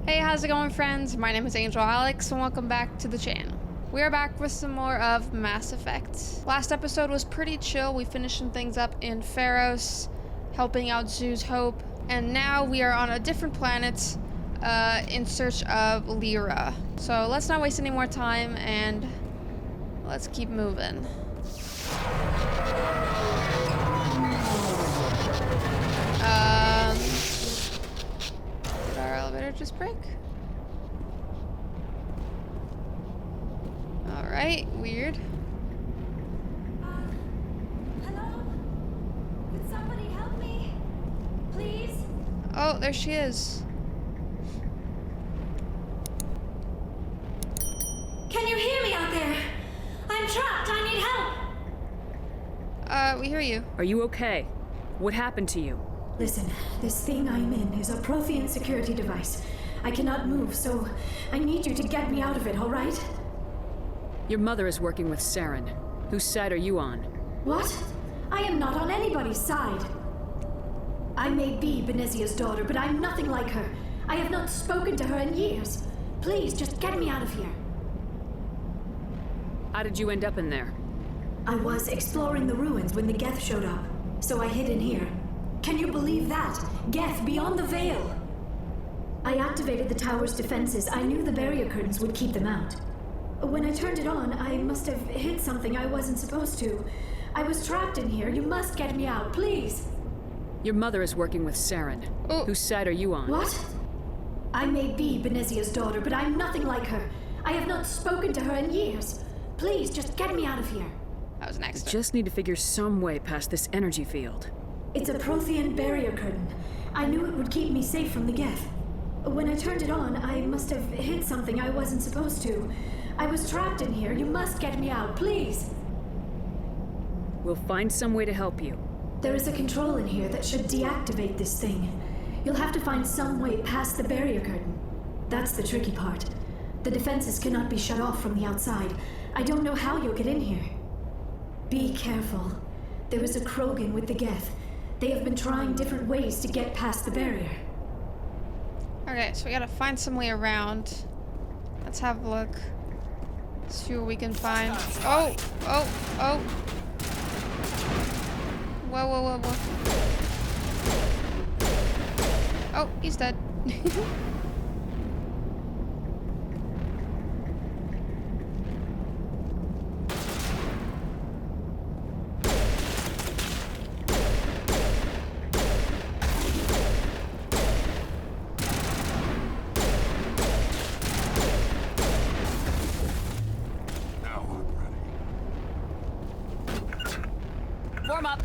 Hey, how's it going, friends? My name is Angel Alex, and welcome back to the channel. We are back with some more of Mass Effect. Last episode was pretty chill. We finished some things up in Pharos, helping out Zhu's Hope, and now we are on a different planet in search of Lyra. So let's not waste any more time, and let's keep moving. Did our elevator just break? Alright, weird. Hello? Could somebody help me? Please? Oh, there she is. Can you hear me out there? I'm trapped. I need help. We hear you. Are you okay? What happened to you? Listen, this thing I'm in is a Prothean security device. I cannot move, so I need you to get me out of it, all right? Your mother is working with Saren. Whose side are you on? What? I am not on anybody's side. I may be Benezia's daughter, but I'm nothing like her. I have not spoken to her in years. Please, just get me out of here. How did you end up in there? I was exploring the ruins when the Geth showed up, so I hid in here. Can you believe that? Geth, beyond the veil! I activated the tower's defenses. I knew the barrier curtains would keep them out. When I turned it on, I must have hit something I wasn't supposed to. I was trapped in here. You must get me out, please! Your mother is working with Saren. Oh. Whose side are you on? What? I may be Benezia's daughter, but I'm nothing like her. I have not spoken to her in years. Please, just get me out of here. That was an accident. Just need to figure some way past this energy field. It's a Prothean barrier curtain. I knew it would keep me safe from the Geth. When I turned it on, I must have hit something I wasn't supposed to. I was trapped in here. You must get me out, please. We'll find some way to help you. There is a control in here that should deactivate this thing. You'll have to find some way past the barrier curtain. That's the tricky part. The defenses cannot be shut off from the outside. I don't know how you'll get in here. Be careful. There is a Krogan with the Geth. They have been trying different ways to get past the barrier. Okay, so we gotta find some way around. Let's have a look. See what we can find. Oh! Oh! Oh! Whoa, whoa, whoa, whoa. Oh, he's dead. Warm up!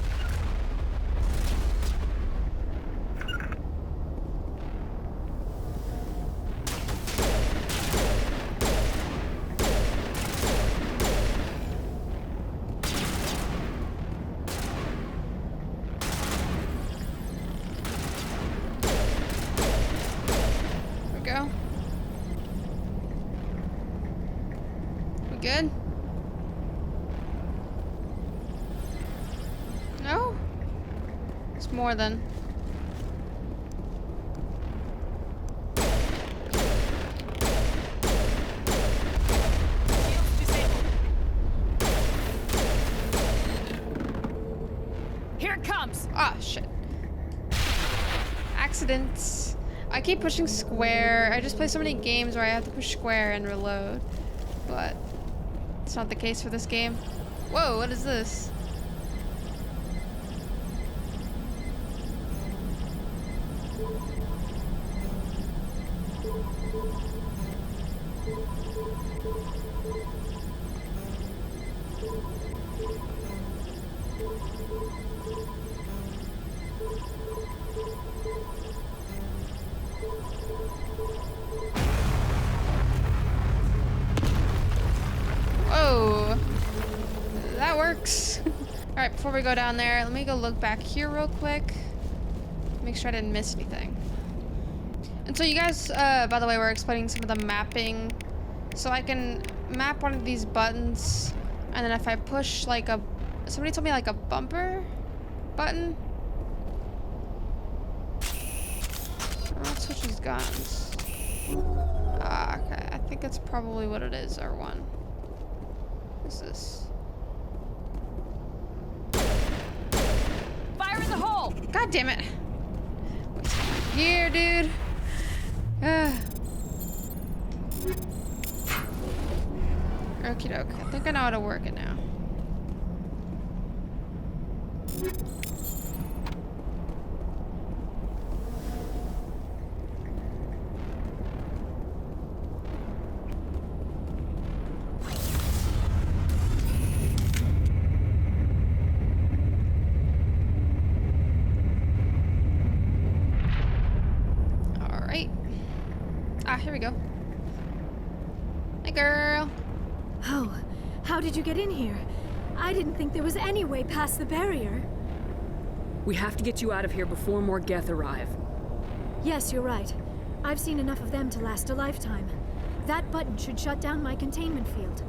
There we go. We good? No? It's more than. Here it comes! Ah, shit. Accidents. I keep pushing square. I just play so many games where I have to push square and reload. But it's not the case for this game. Whoa, what is this? Whoa, that works. All right, before we go down there, let me go look back here real quick. Make sure I didn't miss anything. And so you guys, by the way, were explaining some of the mapping. So I can map one of these buttons, and then if I push like a, somebody told me like a bumper button. Let's switch these guns. Ah, okay. I think that's probably what it is, R1. What's this? Fire in the hole! God damn it. What's here, dude? Okie doke. I think I know how to work it now. Here we go. Hey, girl. Oh, how did you get in here? I didn't think there was any way past the barrier. We have to get you out of here before more Geth arrive. Yes, you're right. I've seen enough of them to last a lifetime. That button should shut down my containment field.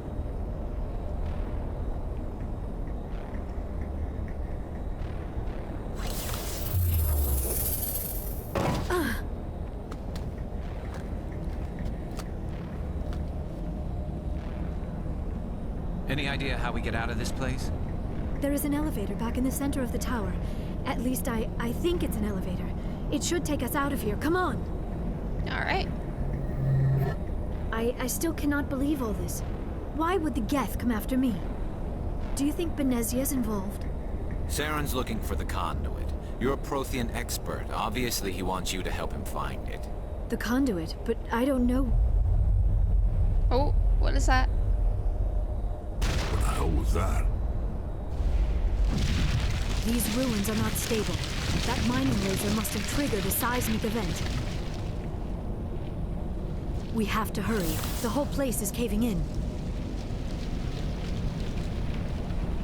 Any idea how we get out of this place? There is an elevator back in the center of the tower. At least I think it's an elevator. It should take us out of here. Come on. All right. I still cannot believe all this. Why would the Geth come after me? Do you think Benezia's involved? Saren's looking for the conduit. You're a Prothean expert. Obviously, he wants you to help him find it. The conduit, but I don't know. Oh, what is that? What the hell was that? These ruins are not stable. That mining laser must have triggered a seismic event. We have to hurry. The whole place is caving in.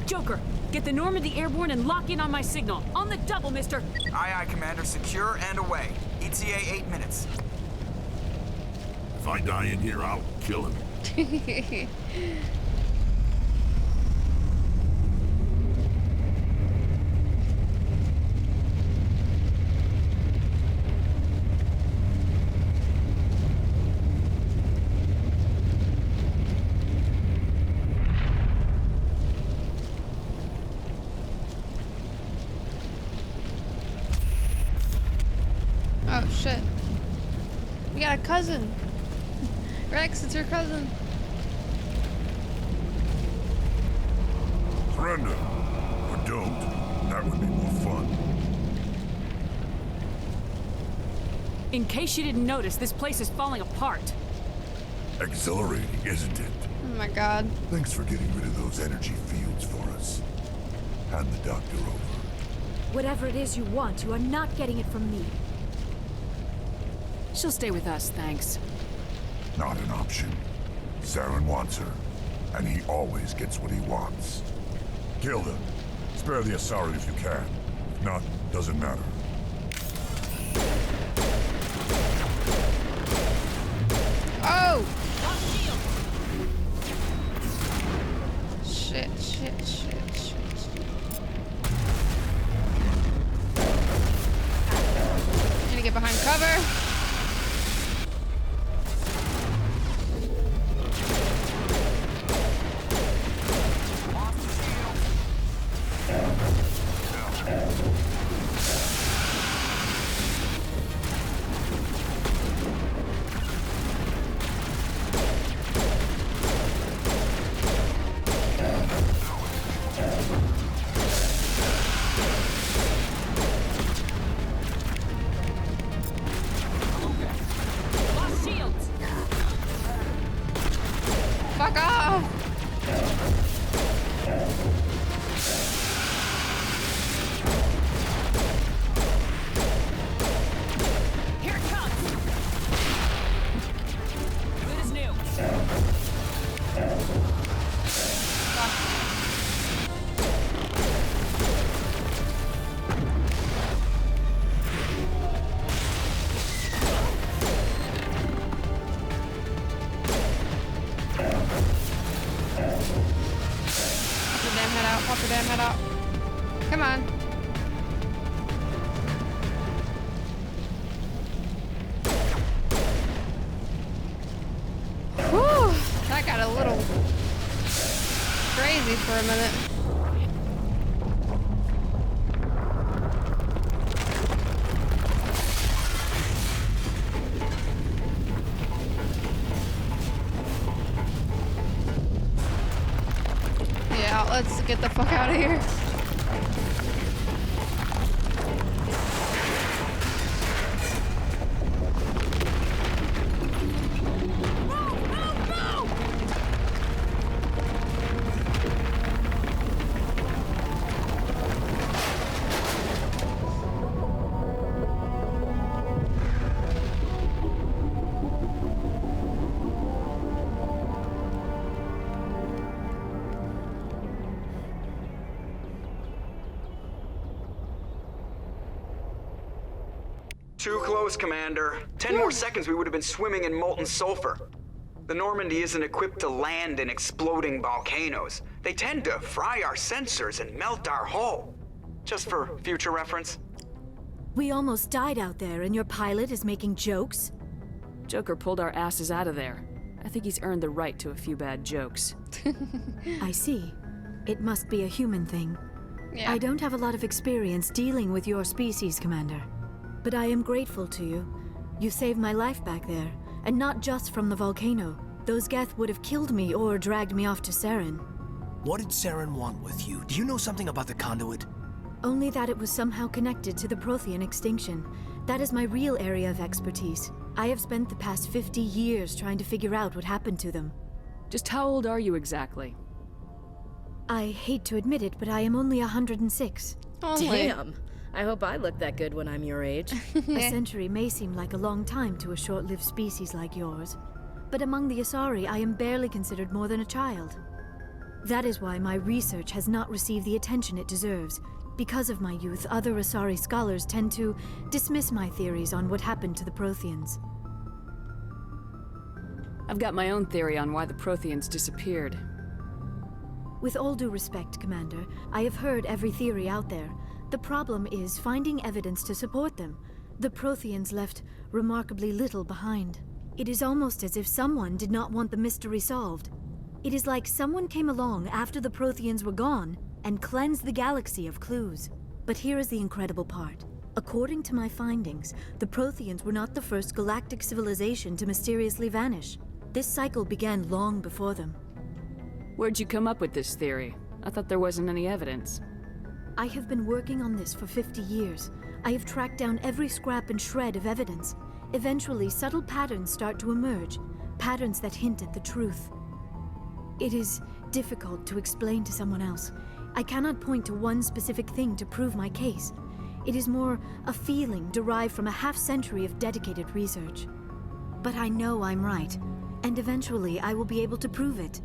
Joker, get the Normandy airborne and lock in on my signal. On the double, mister! Aye, aye, Commander. Secure and away. ETA 8 minutes. If I die in here, I'll kill him. Oh shit. We got a cousin. Wrex, it's your cousin. Surrender. Or don't. That would be more fun. In case you didn't notice, this place is falling apart. Exhilarating, isn't it? Oh my god. Thanks for getting rid of those energy fields for us. Hand the doctor over. Whatever it is you want, you are not getting it from me. She'll stay with us, thanks. Not an option. Saren wants her, and he always gets what he wants. Kill them. Spare the Asari if you can. If not, doesn't matter. Oh! Shit. Need to get behind cover. Fuck off! Here it comes! Good as new. Pop your damn head out. Come on. crazy for a minute. Yeah, let's get the fuck out of here. Too close, Commander. 10 more seconds we would have been swimming in molten sulfur. The Normandy isn't equipped to land in exploding volcanoes. They tend to fry our sensors and melt our hull. Just for future reference. We almost died out there, and your pilot is making jokes? Joker pulled our asses out of there. I think he's earned the right to a few bad jokes. I see. It must be a human thing. Yeah. I don't have a lot of experience dealing with your species, Commander. But I am grateful to you. You saved my life back there, and not just from the volcano. Those Geth would have killed me or dragged me off to Saren. What did Saren want with you? Do you know something about the conduit? Only that it was somehow connected to the Prothean extinction. That is my real area of expertise. I have spent the past 50 years trying to figure out what happened to them. Just how old are you exactly? I hate to admit it, but I am only 106. Only. Damn. I hope I look that good when I'm your age. A century may seem like a long time to a short-lived species like yours, but among the Asari, I am barely considered more than a child. That is why my research has not received the attention it deserves. Because of my youth, other Asari scholars tend to dismiss my theories on what happened to the Protheans. I've got my own theory on why the Protheans disappeared. With all due respect, Commander, I have heard every theory out there. The problem is finding evidence to support them. The Protheans left remarkably little behind. It is almost as if someone did not want the mystery solved. It is like someone came along after the Protheans were gone and cleansed the galaxy of clues. But here is the incredible part. According to my findings, the Protheans were not the first galactic civilization to mysteriously vanish. This cycle began long before them. Where'd you come up with this theory? I thought there wasn't any evidence. I have been working on this for 50 years. I have tracked down every scrap and shred of evidence. Eventually, subtle patterns start to emerge, patterns that hint at the truth. It is difficult to explain to someone else. I cannot point to one specific thing to prove my case. It is more a feeling derived from a half-century of dedicated research. But I know I'm right, and eventually I will be able to prove it.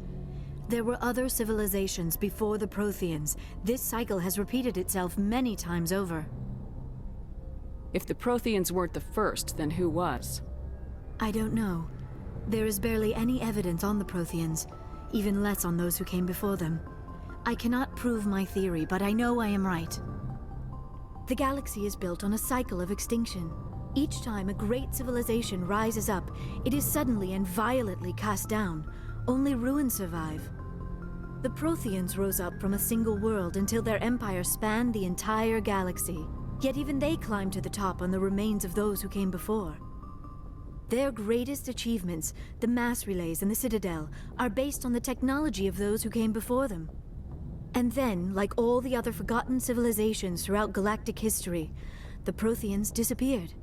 There were other civilizations before the Protheans. This cycle has repeated itself many times over. If the Protheans weren't the first, then who was? I don't know. There is barely any evidence on the Protheans, even less on those who came before them. I cannot prove my theory, but I know I am right. The galaxy is built on a cycle of extinction. Each time a great civilization rises up, it is suddenly and violently cast down. Only ruins survive. The Protheans rose up from a single world until their empire spanned the entire galaxy. Yet even they climbed to the top on the remains of those who came before. Their greatest achievements, the mass relays and the Citadel, are based on the technology of those who came before them. And then, like all the other forgotten civilizations throughout galactic history, the Protheans disappeared.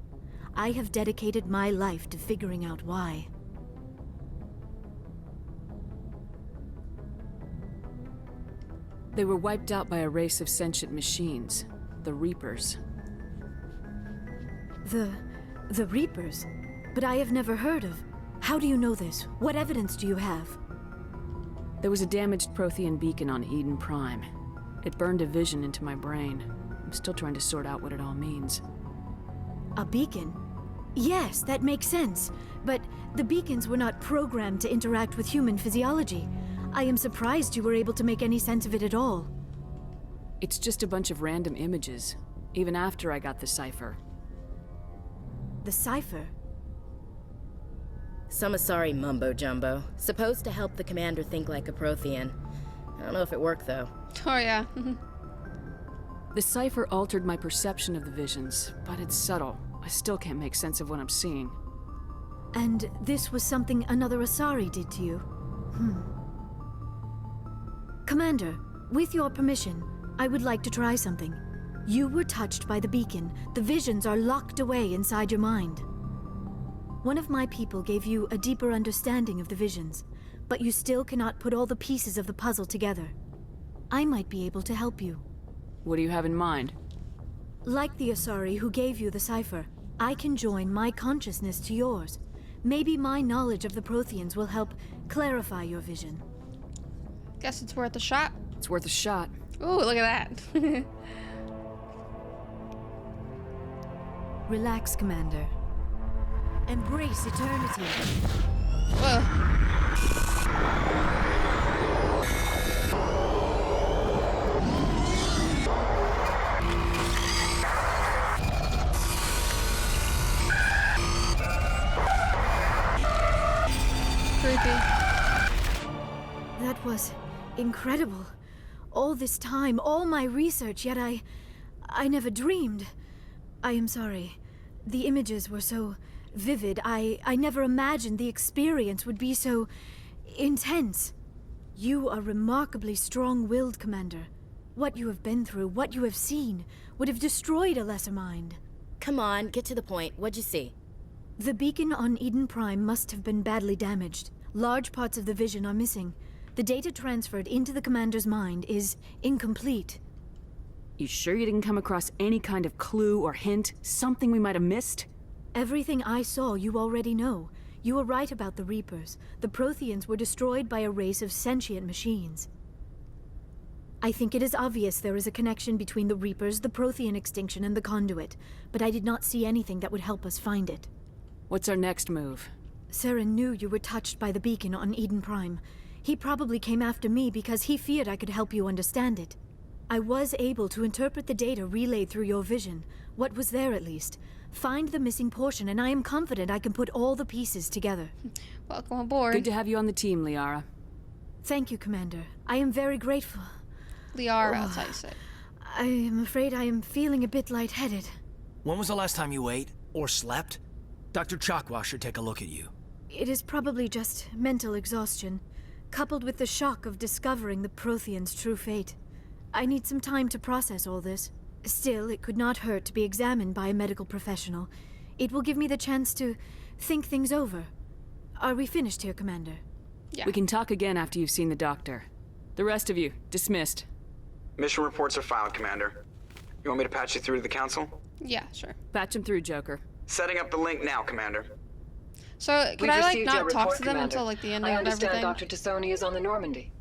I have dedicated my life to figuring out why. They were wiped out by a race of sentient machines, the Reapers. The Reapers? But I have never heard of. How do you know this? What evidence do you have? There was a damaged Prothean beacon on Eden Prime. It burned a vision into my brain. I'm still trying to sort out what it all means. A beacon? Yes, that makes sense. But the beacons were not programmed to interact with human physiology. I am surprised you were able to make any sense of it at all. It's just a bunch of random images, even after I got the cipher. The cipher? Some Asari mumbo-jumbo, supposed to help the commander think like a Prothean. I don't know if it worked, though. Oh, yeah. The cipher altered my perception of the visions, but it's subtle. I still can't make sense of what I'm seeing. And this was something another Asari did to you? Commander, with your permission, I would like to try something. You were touched by the beacon. The visions are locked away inside your mind. One of my people gave you a deeper understanding of the visions, but you still cannot put all the pieces of the puzzle together. I might be able to help you. What do you have in mind? Like the Asari who gave you the cipher, I can join my consciousness to yours. Maybe my knowledge of the Protheans will help clarify your vision. Guess it's worth a shot. It's worth a shot. Ooh, look at that. Relax, Commander. Embrace eternity. Whoa. Creepy. That was incredible. All this time, all my research, yet I never dreamed. I am sorry. The images were so vivid. I never imagined the experience would be so intense. You are remarkably strong-willed, Commander. What you have been through, what you have seen, would have destroyed a lesser mind. Come on, get to the point. What'd you see? The beacon on Eden Prime must have been badly damaged. Large parts of the vision are missing. The data transferred into the Commander's mind is incomplete. You sure you didn't come across any kind of clue or hint? Something we might have missed? Everything I saw you already know. You were right about the Reapers. The Protheans were destroyed by a race of sentient machines. I think it is obvious there is a connection between the Reapers, the Prothean extinction, and the Conduit, but I did not see anything that would help us find it. What's our next move? Saren knew you were touched by the beacon on Eden Prime. He probably came after me because he feared I could help you understand it. I was able to interpret the data relayed through your vision, what was there at least, find the missing portion, and I am confident I can put all the pieces together. Welcome aboard. Good to have you on the team, Liara. Thank you, Commander. I am very grateful. Liara, that's how you say it. I am afraid I am feeling a bit lightheaded. When was the last time you ate or slept? Dr. Chakwas should take a look at you. It is probably just mental exhaustion, coupled with the shock of discovering the Prothean's true fate. I need some time to process all this. Still, it could not hurt to be examined by a medical professional. It will give me the chance to think things over. Are we finished here, Commander? Yeah. We can talk again after you've seen the doctor. The rest of you, dismissed. Mission reports are filed, Commander. You want me to patch you through to the Council? Yeah, sure. Patch him through, Joker. Setting up the link now, Commander. So, could I, like, not talk to them until, like, the end of everything? I understand Dr. T'Soni is on the Normandy.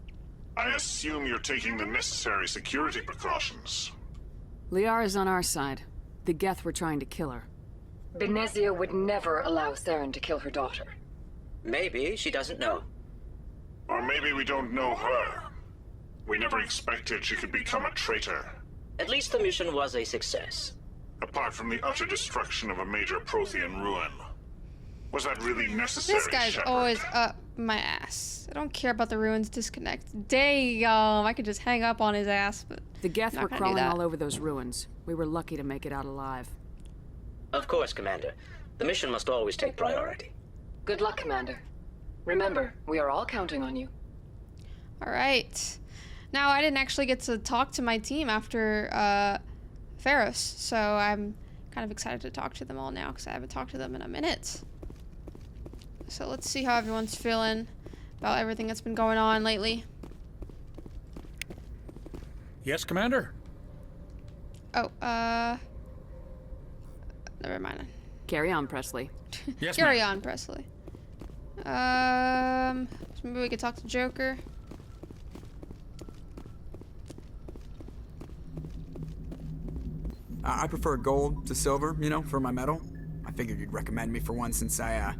I assume you're taking the necessary security precautions. Liara's on our side. The Geth were trying to kill her. Benezia would never allow Saren to kill her daughter. Maybe she doesn't know. Or maybe we don't know her. We never expected she could become a traitor. At least the mission was a success. Apart from the utter destruction of a major Prothean ruin. Was that really necessary, This guy's Shepard? always up my ass. I don't care about the ruins disconnect. Damn, I could just hang up on his ass, but The Geth not were gonna do crawling that. all over those ruins. We were lucky to make it out alive. Of course, Commander. The mission must always take priority. Good luck, Commander. Remember, we are all counting on you. All right. Now, I didn't actually get to talk to my team after Pharos, so I'm kind of excited to talk to them all now because I haven't talked to them in a minute. So let's see how everyone's feeling about everything that's been going on lately. Yes, Commander? Oh, never mind. Carry on, Presley. Yes, Carry on, Presley. So maybe we could talk to Joker. I prefer gold to silver, you know, for my medal. I figured you'd recommend me for one since I,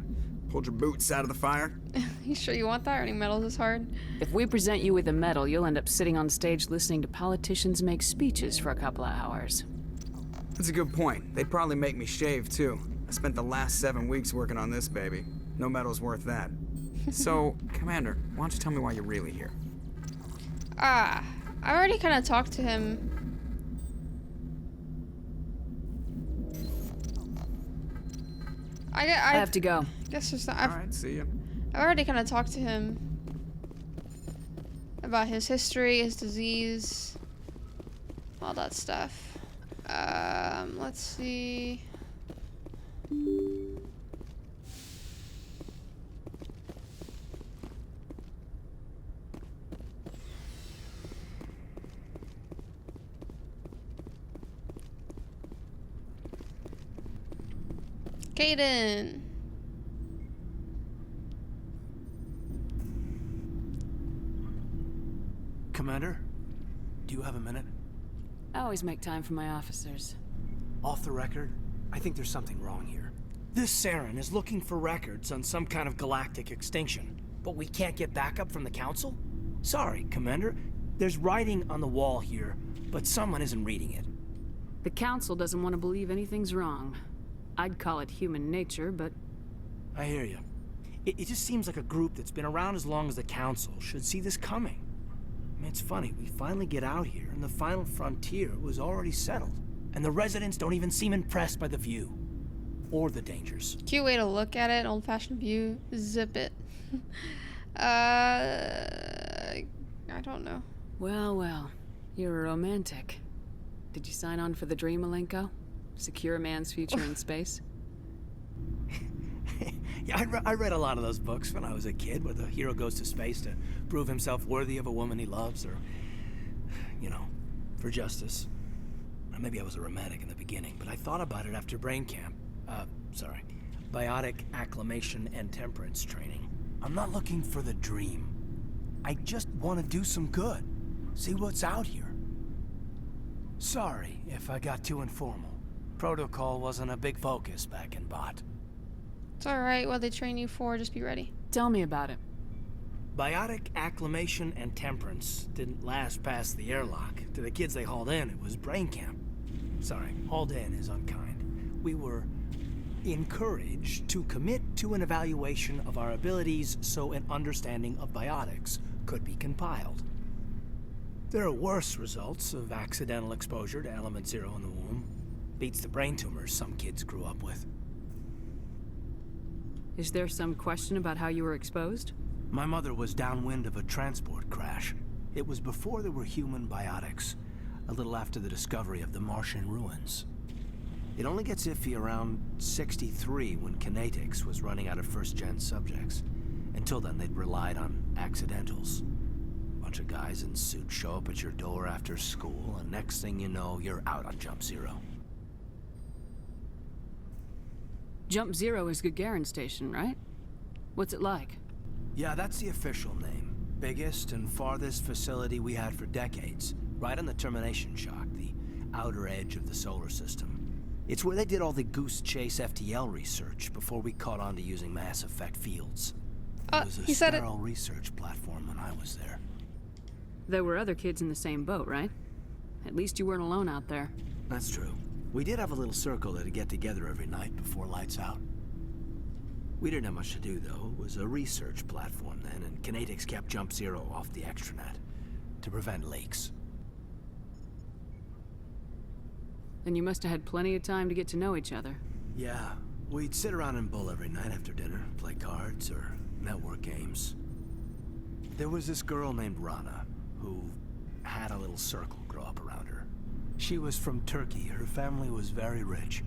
pulled your boots out of the fire. You sure you want that? Earning medals is hard. If we present you with a medal, you'll end up sitting on stage listening to politicians make speeches for a couple of hours. That's a good point. They'd probably make me shave, too. I spent the last 7 weeks working on this baby. No medal's worth that. So, Commander, why don't you tell me why you're really here? I already kind of talked to him. I have to go. Guess there's not. Alright, see ya. I've already kind of talked to him about his history, his disease, all that stuff. Let's see. Caden. Commander, do you have a minute? I always make time for my officers. Off the record, I think there's something wrong here. This Saren is looking for records on some kind of galactic extinction, but we can't get backup from the Council? Sorry, Commander. There's writing on the wall here, but someone isn't reading it. The Council doesn't want to believe anything's wrong. I'd call it human nature, but... I hear you. It just seems like a group that's been around as long as the Council should see this coming. I mean, it's funny, we finally get out here, and the final frontier was already settled. And the residents don't even seem impressed by the view. Or the dangers. Cute way to look at it, old-fashioned view. Zip it. I don't know. Well, well. You're a romantic. Did you sign on for the dream, Malenko? Secure a man's future in space? Yeah, I read a lot of those books when I was a kid, where the hero goes to space to prove himself worthy of a woman he loves, or, you know, for justice. Maybe I was a romantic in the beginning, but I thought about it after brain camp. Biotic acclimation and temperance training. I'm not looking for the dream. I just want to do some good. See what's out here. Sorry if I got too informal. Protocol wasn't a big focus back in Bot. It's alright, what they train you for, just be ready. Tell me about it. Biotic acclimation and temperance didn't last past the airlock. To the kids they hauled in, it was brain camp. Sorry, hauled in is unkind. We were encouraged to commit to an evaluation of our abilities so an understanding of biotics could be compiled. There are worse results of accidental exposure to Element Zero in the womb. Beats the brain tumors some kids grew up with. Is there some question about how you were exposed? My mother was downwind of a transport crash. It was before there were human biotics, a little after the discovery of the Martian ruins. It only gets iffy around 63 when Kinetics was running out of first-gen subjects. Until then, they'd relied on accidentals. Bunch of guys in suits show up at your door after school, and next thing you know, you're out on Jump Zero. Jump Zero is Gagarin Station, right? What's it like? Yeah, that's the official name. Biggest and farthest facility we had for decades. Right on the termination shock, the outer edge of the solar system. It's where they did all the Goose Chase FTL research before we caught on to using mass effect fields. It was a sterile research platform when I was there. There were other kids in the same boat, right? At least you weren't alone out there. That's true. We did have a little circle that'd get together every night before lights out. We didn't have much to do, though. It was a research platform then, and Kinetics kept Jump Zero off the extranet to prevent leaks. Then you must have had plenty of time to get to know each other. Yeah, we'd sit around and bull every night after dinner, play cards or network games. There was this girl named Rana, who had a little circle grow up around her. She was from Turkey. Her family was very rich.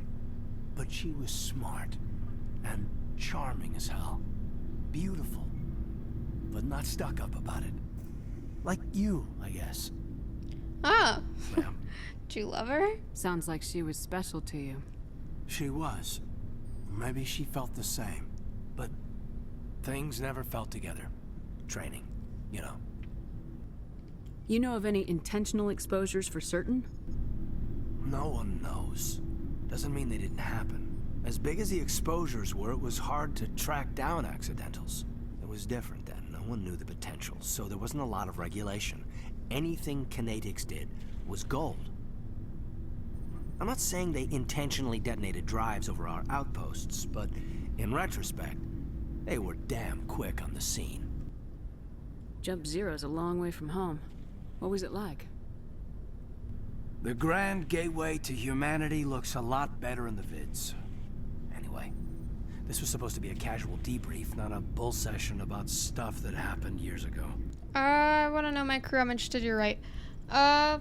But she was smart and charming as hell. Beautiful, but not stuck up about it. Like you, I guess. Ah. Yeah. Did you love her? Sounds like she was special to you. She was. Maybe she felt the same. But things never felt together. Training, you know. You know of any intentional exposures for certain? No one knows. Doesn't mean they didn't happen. As big as the exposures were, it was hard to track down accidentals. It was different then. No one knew the potential, so there wasn't a lot of regulation. Anything Kinetics did was gold. I'm not saying they intentionally detonated drives over our outposts, but in retrospect, they were damn quick on the scene. Jump Zero's a long way from home. What was it like? The Grand Gateway to Humanity looks a lot better in the vids. Anyway, this was supposed to be a casual debrief, not a bull session about stuff that happened years ago. I want to know my crew. I'm interested. You're right. I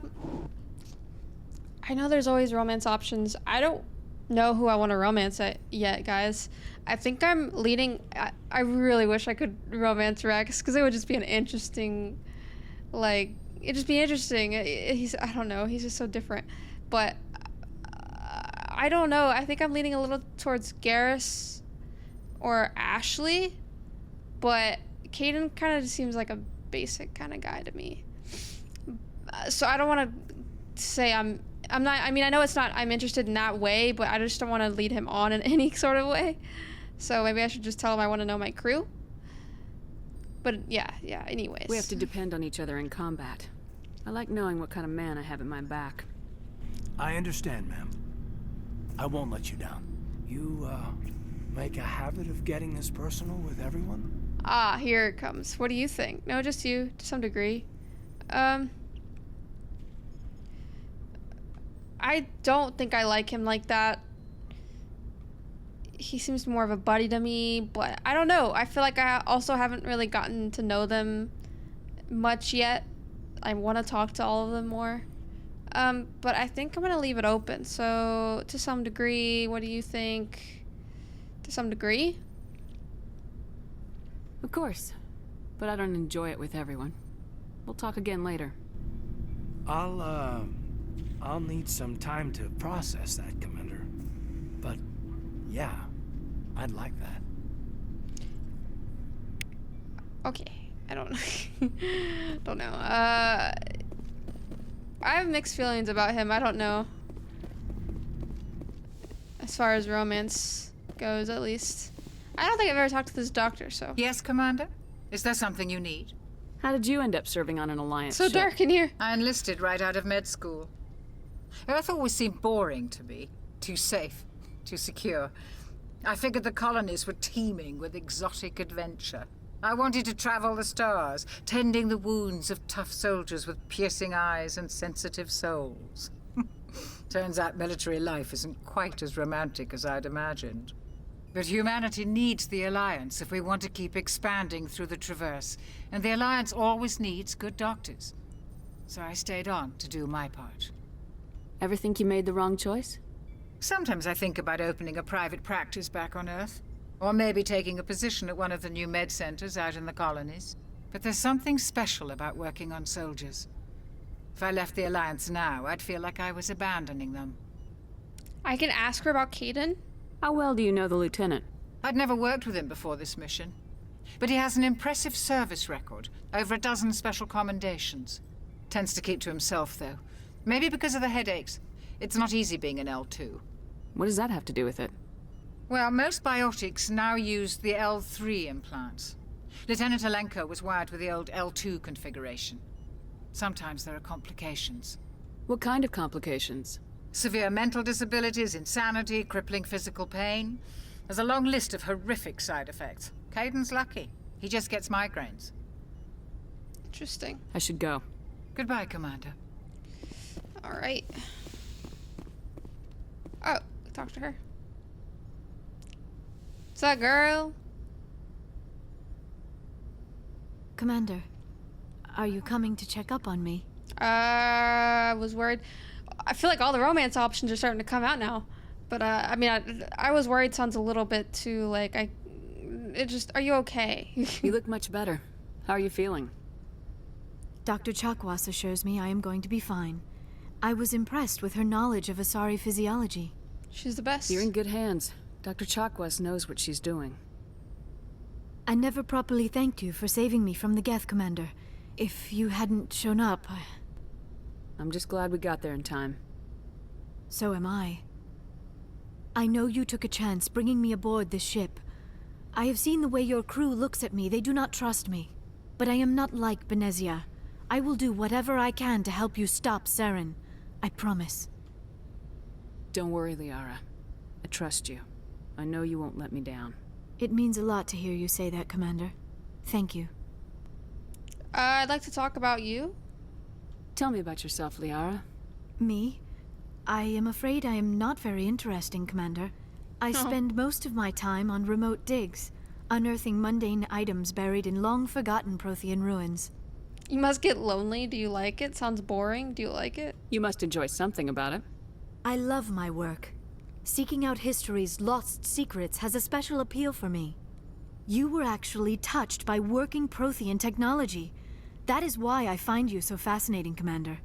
know there's always romance options. I don't know who I want to romance yet, guys. I think I'm leading. I really wish I could romance Wrex, because it would just be an interesting, like, it'd just be interesting. I don't know, he's just so different. But I don't know. I think I'm leaning a little towards Garrus or Ashley, but Kaidan kind of just seems like a basic kind of guy to me. So I don't want to say I'm not. I mean, I know it's not. I'm interested in that way, but I just don't want to lead him on in any sort of way. So maybe I should just tell him I want to know my crew. But yeah. Anyways, we have to depend on each other in combat. I like knowing what kind of man I have at my back. I understand, ma'am. I won't let you down. You, make a habit of getting this personal with everyone? Ah, here it comes. What do you think? No, just you, to some degree. I don't think I like him like that. He seems more of a buddy to me, but I don't know. I feel like I also haven't really gotten to know them much yet. I want to talk to all of them more. But I think I'm going to leave it open. So, to some degree, what do you think? To some degree? Of course. But I don't enjoy it with everyone. We'll talk again later. I'll need some time to process that, Commander. But, yeah, I'd like that. Okay, I don't don't know. I have mixed feelings about him. I don't know. As far as romance goes, at least. I don't think I've ever talked to this doctor, so. Yes, Commander? Is there something you need? How did you end up serving on an Alliance ship? So dark in here. I enlisted right out of med school. Earth always seemed boring to me. Too safe, too secure. I figured the colonies were teeming with exotic adventure. I wanted to travel the stars, tending the wounds of tough soldiers with piercing eyes and sensitive souls. Turns out military life isn't quite as romantic as I'd imagined. But humanity needs the Alliance if we want to keep expanding through the Traverse, and the Alliance always needs good doctors. So I stayed on to do my part. Ever think you made the wrong choice? Sometimes I think about opening a private practice back on Earth. Or maybe taking a position at one of the new med centers out in the colonies. But there's something special about working on soldiers. If I left the Alliance now, I'd feel like I was abandoning them. I can ask her about Kaidan? How well do you know the Lieutenant? I'd never worked with him before this mission. But he has an impressive service record. Over a dozen special commendations. Tends to keep to himself, though. Maybe because of the headaches. It's not easy being an L2. What does that have to do with it? Well, most biotics now use the L3 implants. Lieutenant Alenko was wired with the old L2 configuration. Sometimes there are complications. What kind of complications? Severe mental disabilities, insanity, crippling physical pain. There's a long list of horrific side effects. Kaidan's lucky. He just gets migraines. Interesting. I should go. Goodbye, Commander. All right. Oh, talk to her. What's up, girl? Commander, are you coming to check up on me? I was worried. I feel like all the romance options are starting to come out now. But, I mean, I was worried sounds a little bit too, like, are you okay? You look much better. How are you feeling? Dr. Chakwas assures me I am going to be fine. I was impressed with her knowledge of Asari physiology. She's the best. You're in good hands. Dr. Chakwas knows what she's doing. I never properly thanked you for saving me from the Geth, Commander. If you hadn't shown up, I'm just glad we got there in time. So am I. I know you took a chance bringing me aboard this ship. I have seen the way your crew looks at me. They do not trust me. But I am not like Benezia. I will do whatever I can to help you stop Saren. I promise. Don't worry, Liara. I trust you. I know you won't let me down. It means a lot to hear you say that, Commander. Thank you. I'd like to talk about you. Tell me about yourself, Liara. Me? I am afraid I am not very interesting, Commander. I spend most of my time on remote digs, unearthing mundane items buried in long-forgotten Prothean ruins. You must get lonely. Do you like it? Sounds boring. Do you like it? You must enjoy something about it. I love my work. Seeking out history's lost secrets has a special appeal for me. You were actually touched by working Prothean technology. That is why I find you so fascinating, Commander.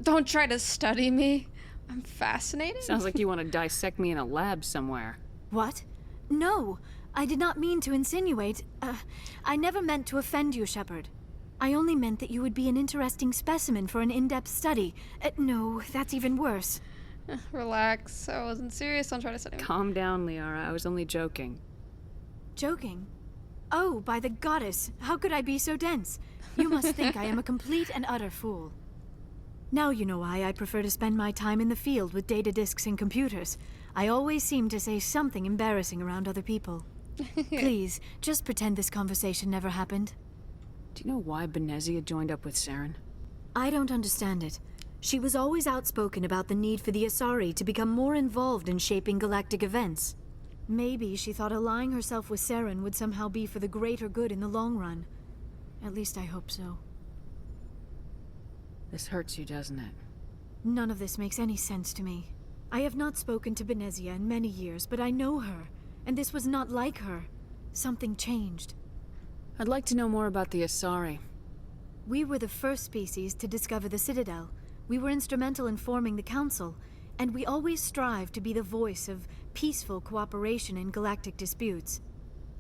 Don't try to study me. I'm fascinating. Sounds like you want to dissect me in a lab somewhere. What? No, I did not mean to insinuate. I never meant to offend you, Shepard. I only meant that you would be an interesting specimen for an in-depth study. No, that's even worse. Relax. I wasn't serious. Don't try to study me. Calm down, Liara. I was only joking. Joking? Oh, by the goddess, how could I be so dense? You must think I am a complete and utter fool. Now you know why I prefer to spend my time in the field with data disks and computers. I always seem to say something embarrassing around other people. Please, just pretend this conversation never happened. Do you know why Benezia joined up with Saren? I don't understand it. She was always outspoken about the need for the Asari to become more involved in shaping galactic events. Maybe she thought allying herself with Saren would somehow be for the greater good in the long run. At least I hope so. This hurts you, doesn't it? None of this makes any sense to me. I have not spoken to Benezia in many years, but I know her, and this was not like her. Something changed. I'd like to know more about the Asari. We were the first species to discover the Citadel. We were instrumental in forming the Council, and we always strive to be the voice of peaceful cooperation in galactic disputes.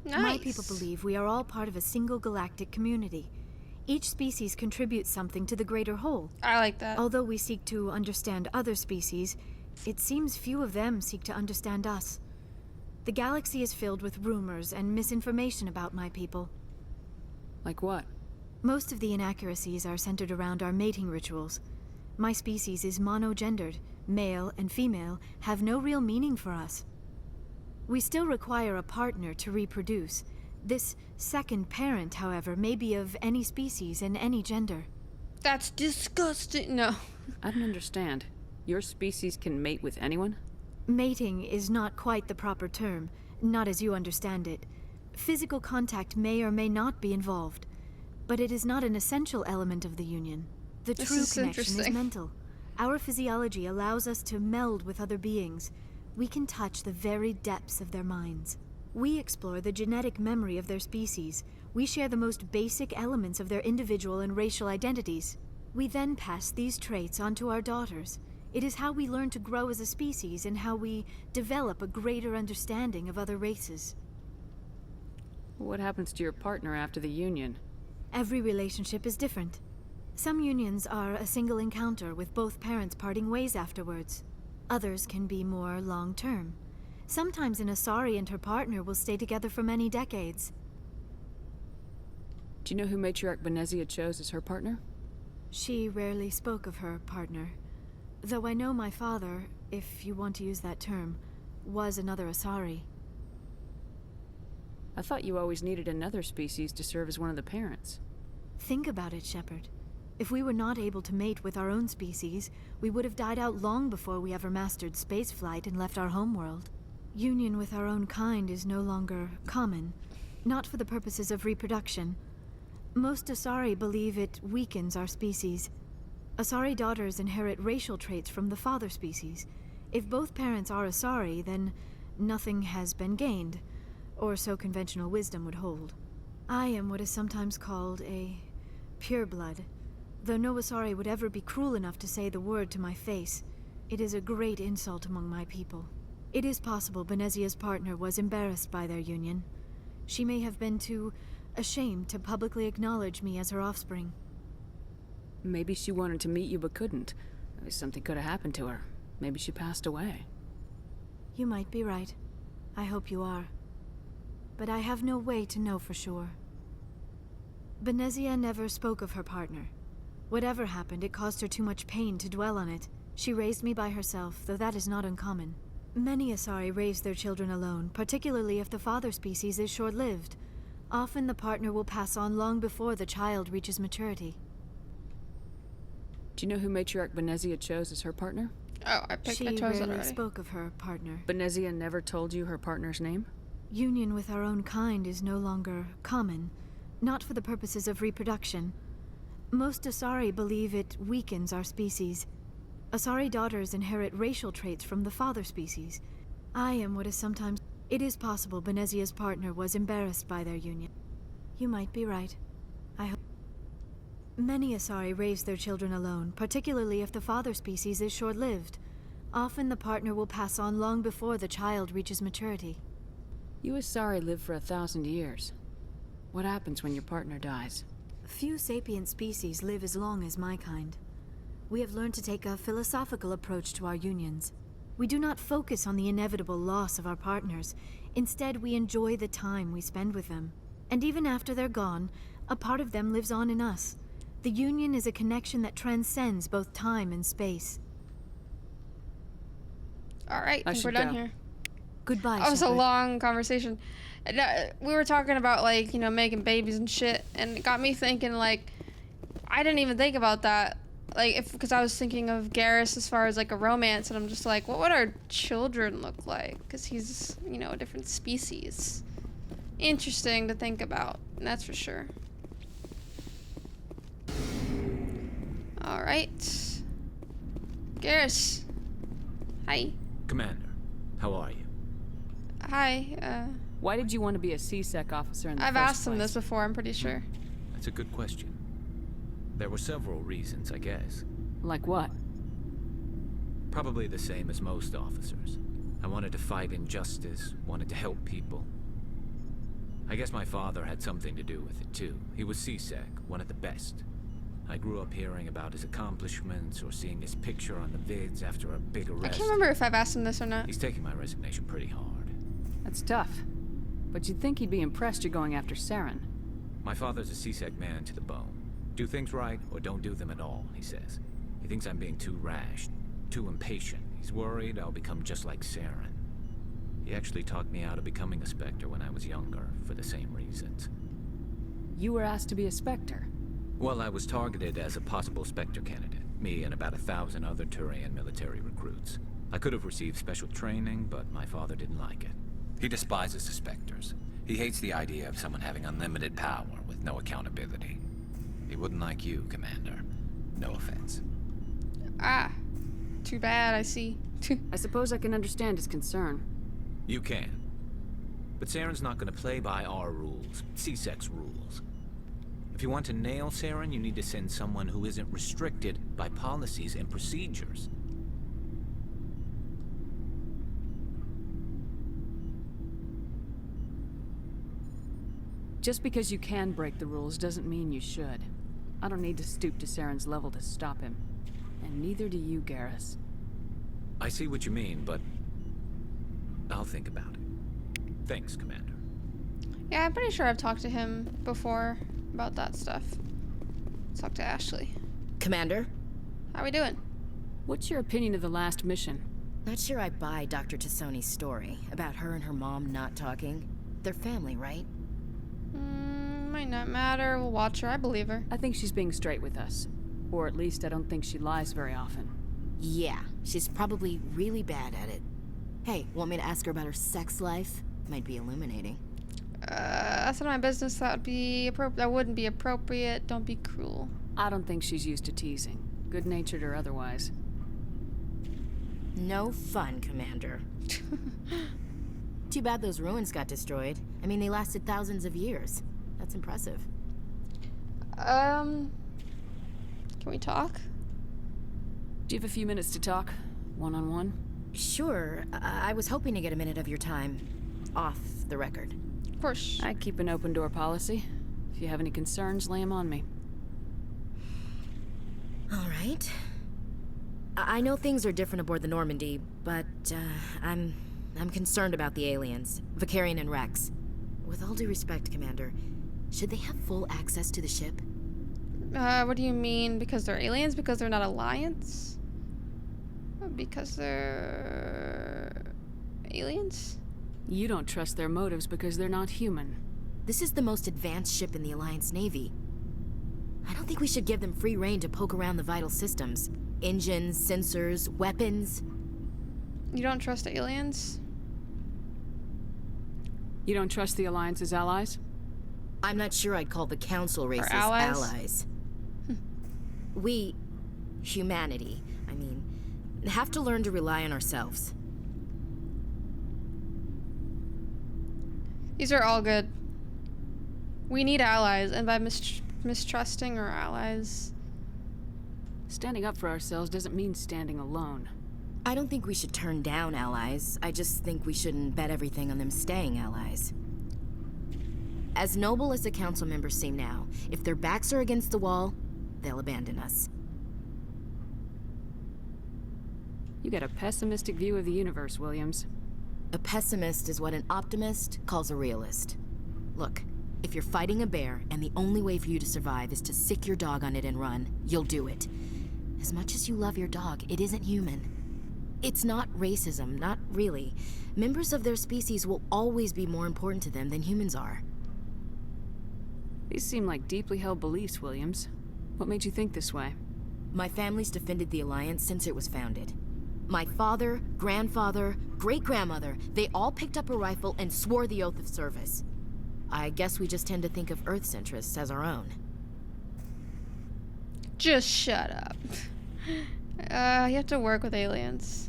Nice. My people believe we are all part of a single galactic community. Each species contributes something to the greater whole. I like that. Although we seek to understand other species, it seems few of them seek to understand us. The galaxy is filled with rumors and misinformation about my people. Like what? Most of the inaccuracies are centered around our mating rituals. My species is monogendered. Male and female have no real meaning for us. We still require a partner to reproduce. This second parent, however, may be of any species and any gender. That's disgusting. No. I don't understand. Your species can mate with anyone? Mating is not quite the proper term, not as you understand it. Physical contact may or may not be involved, but it is not an essential element of the union. The true connection is mental. Our physiology allows us to meld with other beings. We can touch the very depths of their minds. We explore the genetic memory of their species. We share the most basic elements of their individual and racial identities. We then pass these traits on to our daughters. It is how we learn to grow as a species and how we develop a greater understanding of other races. What happens to your partner after the union? Every relationship is different. Some unions are a single encounter with both parents parting ways afterwards. Others can be more long-term. Sometimes an Asari and her partner will stay together for many decades. Do you know who Matriarch Benezia chose as her partner? She rarely spoke of her partner. Though I know my father, if you want to use that term, was another Asari. I thought you always needed another species to serve as one of the parents. Think about it, Shepard. If we were not able to mate with our own species, we would have died out long before we ever mastered spaceflight and left our homeworld. Union with our own kind is no longer common, not for the purposes of reproduction. Most Asari believe it weakens our species. Asari daughters inherit racial traits from the father species. If both parents are Asari, then nothing has been gained, or so conventional wisdom would hold. I am what is sometimes called a pureblood. Though no Asari would ever be cruel enough to say the word to my face, it is a great insult among my people. It is possible Benezia's partner was embarrassed by their union. She may have been too ashamed to publicly acknowledge me as her offspring. Maybe she wanted to meet you but couldn't. Something could have happened to her. Maybe she passed away. You might be right. I hope you are. But I have no way to know for sure. Benezia never spoke of her partner. Whatever happened, it caused her too much pain to dwell on it. She raised me by herself, though that is not uncommon. Many Asari raise their children alone, particularly if the father species is short-lived. Often the partner will pass on long before the child reaches maturity. Do you know who Matriarch Benezia chose as her partner? Oh, I chose it rarely already. spoke of her partner. Benezia never told you her partner's name? Union with our own kind is no longer common, not for the purposes of reproduction. Most Asari believe it weakens our species. Asari daughters inherit racial traits from the father species. I am what is sometimes... It is possible Benezia's partner was embarrassed by their union. You might be right. I hope... Many Asari raise their children alone, particularly if the father species is short-lived. Often the partner will pass on long before the child reaches maturity. You Asari live for 1,000 years. What happens when your partner dies? Few sapient species live as long as my kind. We have learned to take a philosophical approach to our unions. We do not focus on the inevitable loss of our partners. Instead, we enjoy the time we spend with them. And even after they're gone, a part of them lives on in us. The union is a connection that transcends both time and space. Alright, I think we're done here. Goodbye, That was a Shepard. long conversation. And, we were talking about, like, you know, making babies and shit, and it got me thinking, like, I didn't even think about that. Like, because I was thinking of Garrus as far as, like, a romance, and I'm just like, what would our children look like? Because he's, you know, a different species. Interesting to think about, and that's for sure. Alright. Garrus. Hi. Commander, how are you? Hi, Why did you want to be a C-Sec officer in the I've first asked him place? this before, I'm pretty sure. That's a good question. There were several reasons, I guess. Like what? Probably the same as most officers. I wanted to fight injustice, wanted to help people. I guess my father had something to do with it, too. He was C-Sec, one of the best. I grew up hearing about his accomplishments or seeing his picture on the vids after a big arrest. I can't remember if I've asked him this or not. He's taking my resignation pretty hard. That's tough. But you'd think he'd be impressed you're going after Saren. My father's a C-Sec man to the bone. Do things right, or don't do them at all, he says. He thinks I'm being too rash, too impatient. He's worried I'll become just like Saren. He actually talked me out of becoming a Spectre when I was younger, for the same reasons. You were asked to be a Spectre. Well, I was targeted as a possible Spectre candidate. Me and about 1,000 other Turian military recruits. I could have received special training, but my father didn't like it. He despises the Spectres. He hates the idea of someone having unlimited power with no accountability. He wouldn't like you, Commander. No offense. Ah, too bad, I see. I suppose I can understand his concern. You can. But Saren's not going to play by our rules, C-Sec's rules. If you want to nail Saren, you need to send someone who isn't restricted by policies and procedures. Just because you can break the rules doesn't mean you should. I don't need to stoop to Saren's level to stop him. And neither do you, Garrus. I see what you mean, but I'll think about it. Thanks, Commander. Yeah, I'm pretty sure I've talked to him before about that stuff. Let's talk to Ashley. Commander? How we doing? What's your opinion of the last mission? Not sure I buy Dr. Tassoni's story about her and her mom not talking. They're family, right? Might not matter. We'll watch her. I believe her. I think she's being straight with us. Or at least I don't think she lies very often. Yeah, she's probably really bad at it. Hey, want me to ask her about her sex life? Might be illuminating. That's none of my business. That would be that wouldn't be appropriate. Don't be cruel. I don't think she's used to teasing, good-natured or otherwise. No fun, Commander. Too bad those ruins got destroyed. I mean, they lasted thousands of years. That's impressive. Can we talk? Do you have a few minutes to talk? One-on-one? Sure. I was hoping to get a minute of your time. Off the record. Of course. I keep an open door policy. If you have any concerns, lay them on me. All right. I know things are different aboard the Normandy, but I'm concerned about the aliens, Volcanic and Wrex. With all due respect, Commander, should they have full access to the ship? What do you mean? Because they're aliens? Because they're not Alliance? Because they're aliens? You don't trust their motives because they're not human. This is the most advanced ship in the Alliance Navy. I don't think we should give them free rein to poke around the vital systems. Engines, sensors, weapons. You don't trust aliens? You don't trust the Alliance's allies? I'm not sure I'd call the Council races allies? allies. We, humanity, I mean, have to learn to rely on ourselves. These are all good. We need allies, and by mistrusting our allies... Standing up for ourselves doesn't mean standing alone. I don't think we should turn down allies. I just think we shouldn't bet everything on them staying allies. As noble as the council members seem now, if their backs are against the wall, they'll abandon us. You got a pessimistic view of the universe, Williams. A pessimist is what an optimist calls a realist. Look, if you're fighting a bear and the only way for you to survive is to sick your dog on it and run, you'll do it. As much as you love your dog, it isn't human. It's not racism, not really. Members of their species will always be more important to them than humans are. These seem like deeply held beliefs, Williams. What made you think this way? My family's defended the Alliance since it was founded. My father, grandfather, great-grandmother, they all picked up a rifle and swore the oath of service. I guess we just tend to think of Earth's interests as our own. Just shut up. You have to work with aliens.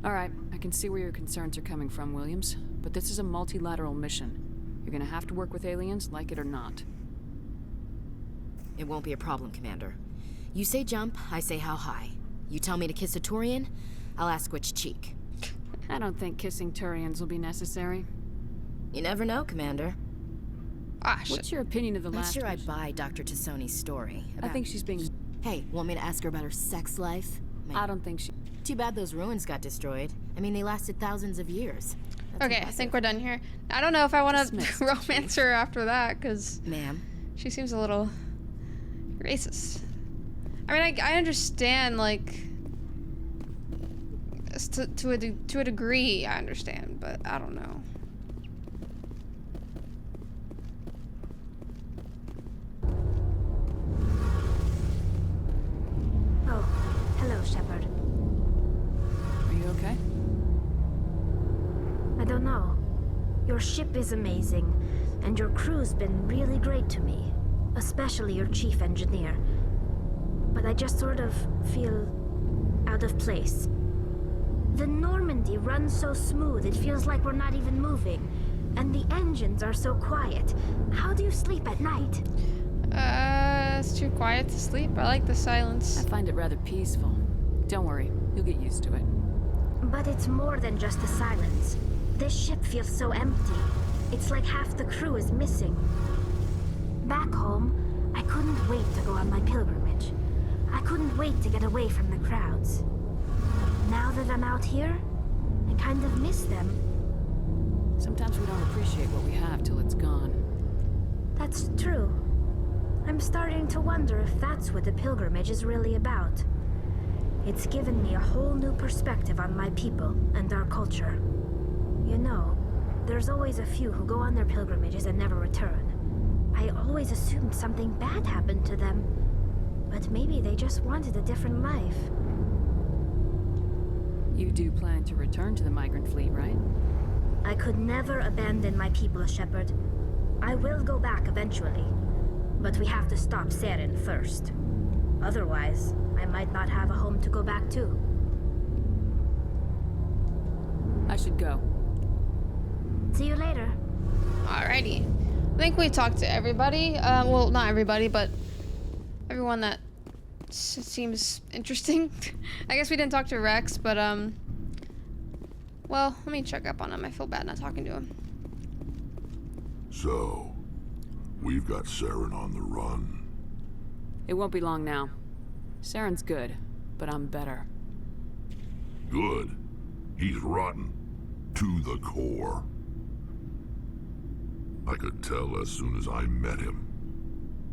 Alright, I can see where your concerns are coming from, Williams. But this is a multilateral mission. You're gonna have to work with aliens, like it or not. It won't be a problem, Commander. You say jump, I say how high. You tell me to kiss a Turian, I'll ask which cheek. I don't think kissing Turians will be necessary. You never know, Commander. Ah, shit. What's your opinion of the Not last sure I'd mission? buy Dr. Tassoni's story. I think she's being... Hey, want me to ask her about her sex life? I don't think she... Too bad those ruins got destroyed. I mean, they lasted thousands of years. That's Okay, impressive. I think we're done here. I don't know if I want to Dismissed, romance her after that, because... Ma'am? She seems a little... racist. I mean, I understand, like... To a degree, I understand, but I don't know. Oh, hello, Shepard. Are you okay? I don't know. Your ship is amazing, and your crew's been really great to me. Especially your chief engineer. But I just sort of feel out of place. The Normandy runs so smooth, it feels like we're not even moving. And the engines are so quiet. How do you sleep at night? It's too quiet to sleep. I like the silence. I find it rather peaceful. Don't worry, you'll get used to it. But it's more than just the silence. This ship feels so empty. It's like half the crew is missing. Back home, I couldn't wait to go on my pilgrimage. I couldn't wait to get away from the crowds. Now that I'm out here, I kind of miss them. Sometimes we don't appreciate what we have till it's gone. That's true. I'm starting to wonder if that's what the pilgrimage is really about. It's given me a whole new perspective on my people and our culture. You know, there's always a few who go on their pilgrimages and never return. I always assumed something bad happened to them, but maybe they just wanted a different life. You do plan to return to the migrant fleet, right? I could never abandon my people, Shepard. I will go back eventually, but we have to stop Saren first. Otherwise, I might not have a home to go back to. I should go. See you later. Alrighty. I think we talked to everybody. Well, not everybody, but everyone that seems interesting. I guess we didn't talk to Wrex, but well, let me check up on him. I feel bad not talking to him. So, we've got Saren on the run. It won't be long now. Saren's good, but I'm better. Good. He's rotten. To the core. I could tell as soon as I met him.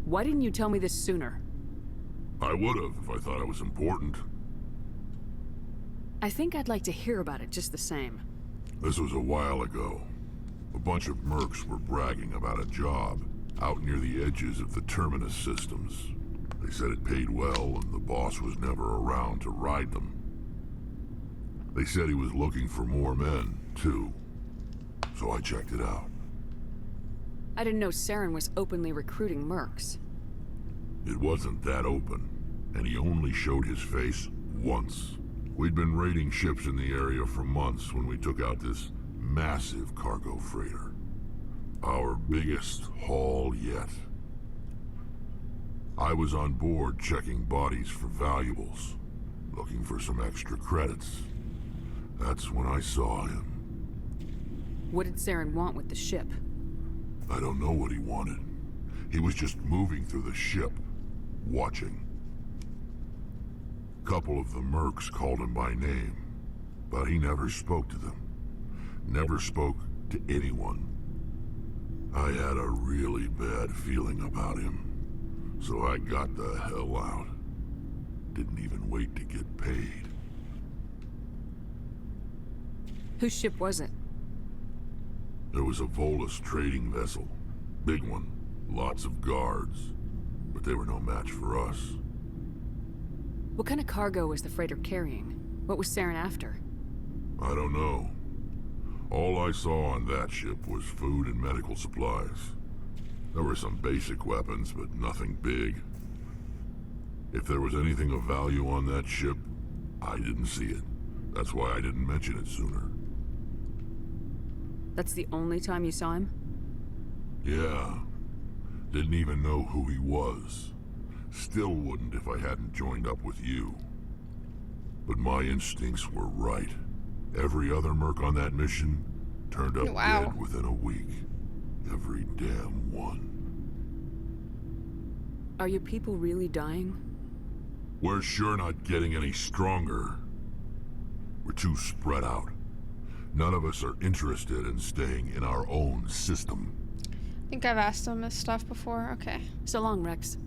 Why didn't you tell me this sooner? I would have if I thought it was important. I think I'd like to hear about it just the same. This was a while ago. A bunch of mercs were bragging about a job. out near the edges of the Terminus systems. They said it paid well and the boss was never around to ride them. They said he was looking for more men, too. So I checked it out. I didn't know Saren was openly recruiting mercs. It wasn't that open, and he only showed his face once. We'd been raiding ships in the area for months when we took out this massive cargo freighter. Our biggest haul yet. I was on board checking bodies for valuables, looking for some extra credits. That's when I saw him. What did Saren want with the ship? I don't know what he wanted. He was just moving through the ship, watching. Couple of the mercs called him by name, but he never spoke to them. Never spoke to anyone. I had a really bad feeling about him, so I got the hell out. Didn't even wait to get paid. Whose ship was it? There was a Volus trading vessel. Big one. Lots of guards. But they were no match for us. What kind of cargo was the freighter carrying? What was Saren after? I don't know. All I saw on that ship was food and medical supplies. There were some basic weapons, but nothing big. If there was anything of value on that ship, I didn't see it. That's why I didn't mention it sooner. That's the only time you saw him? Yeah. Didn't even know who he was. Still wouldn't if I hadn't joined up with you. But my instincts were right. Every other merc on that mission turned up dead within a week. Every damn one. Are your people really dying? We're sure not getting any stronger. We're too spread out. None of us are interested in staying in our own system. I think I've asked him this stuff before. Okay. So long, Wrex.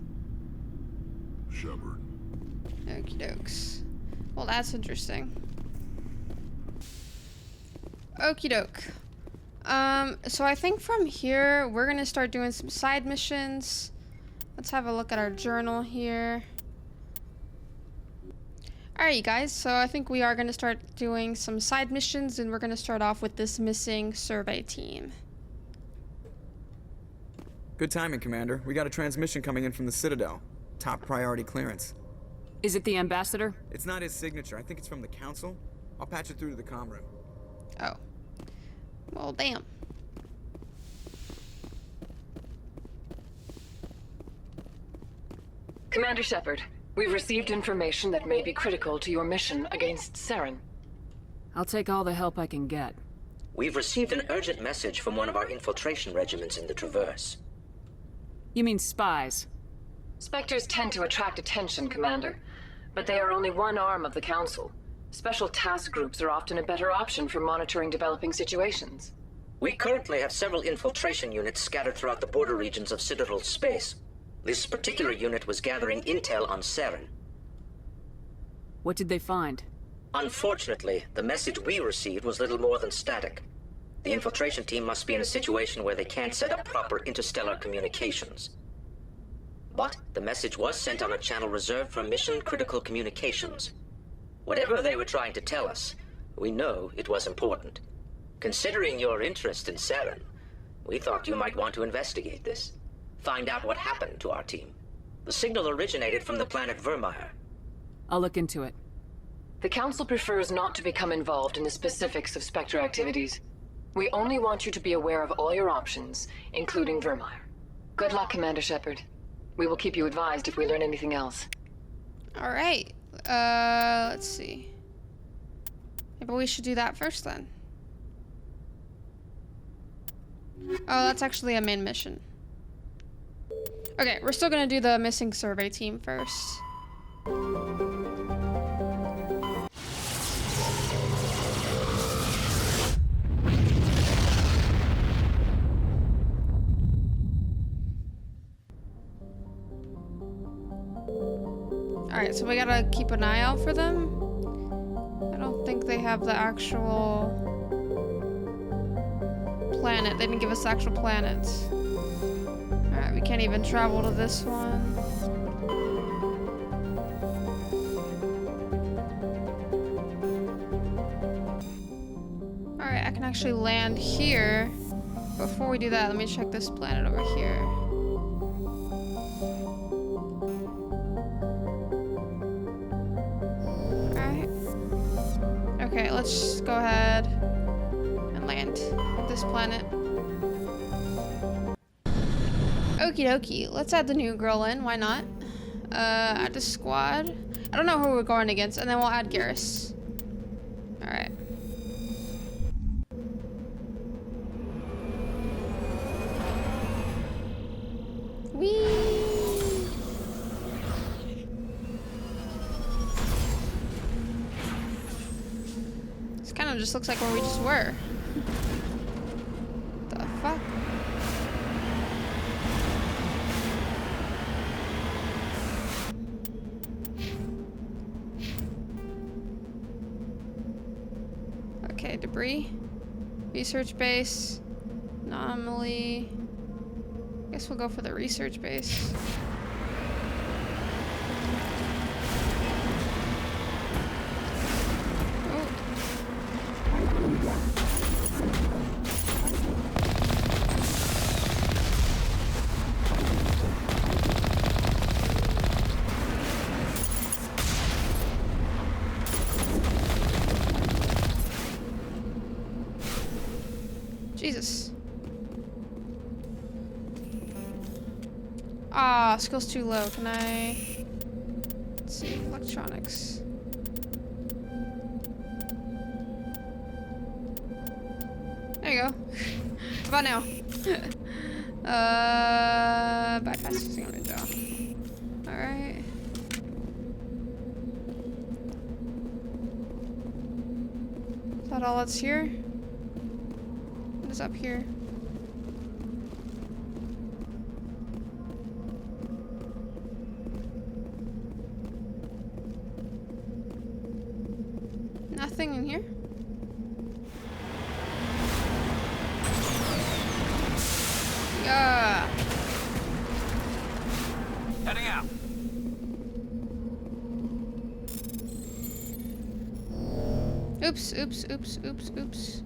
Shepard. Okie dokes. Well, that's interesting. Okie doke. So I think from here, we're gonna start doing some side missions. Let's have a look at our journal here. Alright, you guys, so I think we are gonna start doing some side missions, and we're gonna start off with this missing survey team. Good timing, Commander. We got a transmission coming in from the Citadel. Top priority clearance. Is it the Ambassador? It's not his signature. I think it's from the Council. I'll patch it through to the comm room. Oh. Well, damn. Commander Shepard, we've received information that may be critical to your mission against Saren. I'll take all the help I can get. We've received an urgent message from one of our infiltration regiments in the Traverse. You mean spies? Spectres tend to attract attention, Commander, but they are only one arm of the Council. Special task groups are often a better option for monitoring developing situations. We currently have several infiltration units scattered throughout the border regions of Citadel space. This particular unit was gathering intel on Saren. What did they find? Unfortunately, the message we received was little more than static. The infiltration team must be in a situation where they can't set up proper interstellar communications. But the message was sent on a channel reserved for mission-critical communications. Whatever they were trying to tell us, we know it was important. Considering your interest in Saren, we thought you might want to investigate this. Find out what happened to our team. The signal originated from the planet Vermeir. I'll look into it. The Council prefers not to become involved in the specifics of Spectre activities. We only want you to be aware of all your options, including Vermeir. Good luck, Commander Shepard. We will keep you advised if we learn anything else. Alright. Let's see. Maybe we should do that first then. Oh, that's actually a main mission. Okay, we're still gonna do the missing survey team first. Alright, so we gotta keep an eye out for them. I don't think they have the actual planet. They didn't give us the actual planet. Alright, even travel to this one. Alright, I can actually land here. Before we do that, let me check this planet over here. Alright. Okay, let's go ahead and land at this planet. Okie dokie, let's add the new girl in, why not? Add the squad. I don't know who we're going against, and then we'll add Garrus. Alright. Whee! This kind of just looks like where we just were. The fuck? Okay, debris. Research base. Anomaly. I guess we'll go for the research base. Oh. Jesus. Ah, skill's too low. Can I... Let's see, electronics. There you go. How about now? Bypass using on the jaw. Alright. Is that all that's here? What is up here? Nothing in here? Yeah. Heading out. Oops, oops, oops, oops, oops.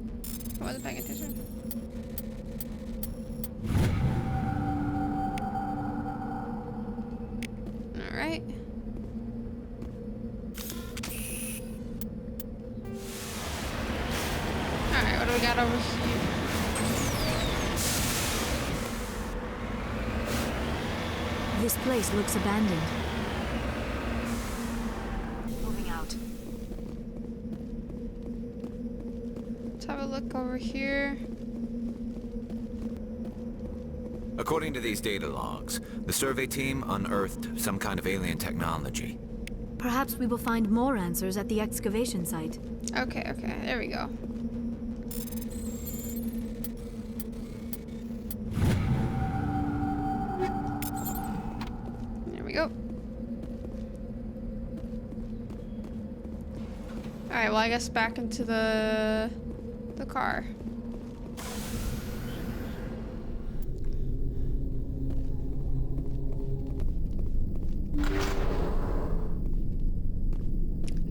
I wasn't paying attention. Alright. Alright, what do we got over here? This place looks abandoned. Moving out. Let's have a look over here. According to these data logs, the survey team unearthed some kind of alien technology. Perhaps we will find more answers at the excavation site. Okay, okay, there we go. There we go. Alright, well I guess back into the car.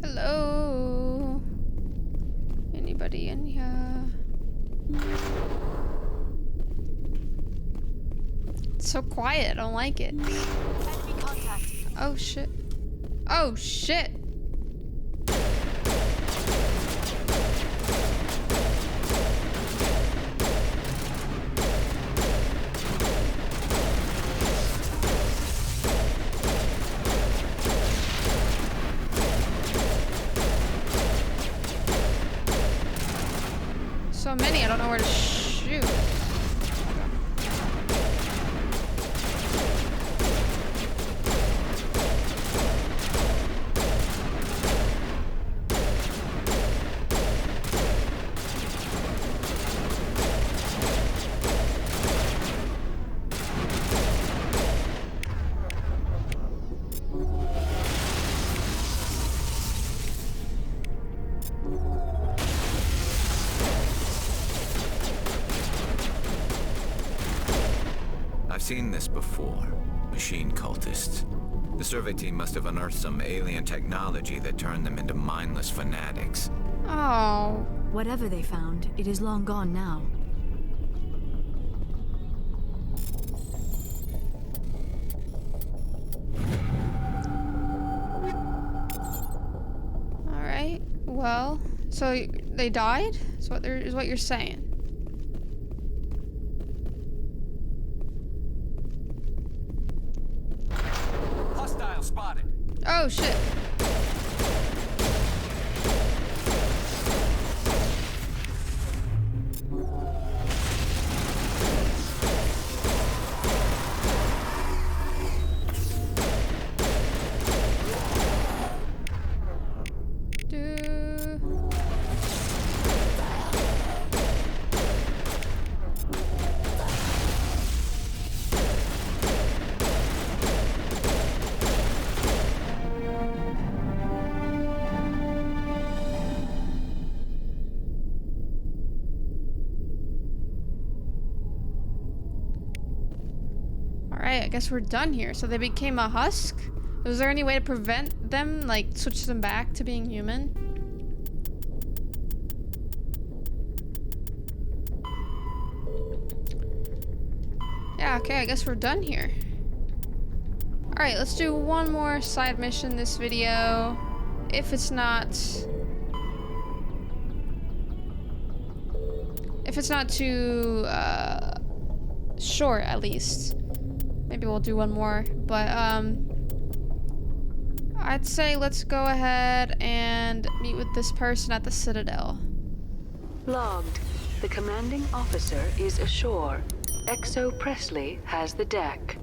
Hello? Anybody in here? It's so quiet, I don't like it. Enemy contact. Oh shit. Oh shit! So many, I don't know where to shoot. seen this before. Machine cultists. The survey team must have unearthed some alien technology that turned them into mindless fanatics. Oh. Whatever they found, it is long gone now. Alright. Well, so they died? Is what you're saying. Hostile spotted. Oh shit. Alright, I guess we're done here. So they became a husk? Was there any way to prevent them, like switch them back to being human? Yeah, okay, I guess we're done here. Alright, let's do one more side mission this video. If it's not too short, at least. Maybe we'll do one more, but I'd say let's go ahead and meet with this person at the Citadel. Logged. The commanding officer is ashore. Exo Presley has the deck.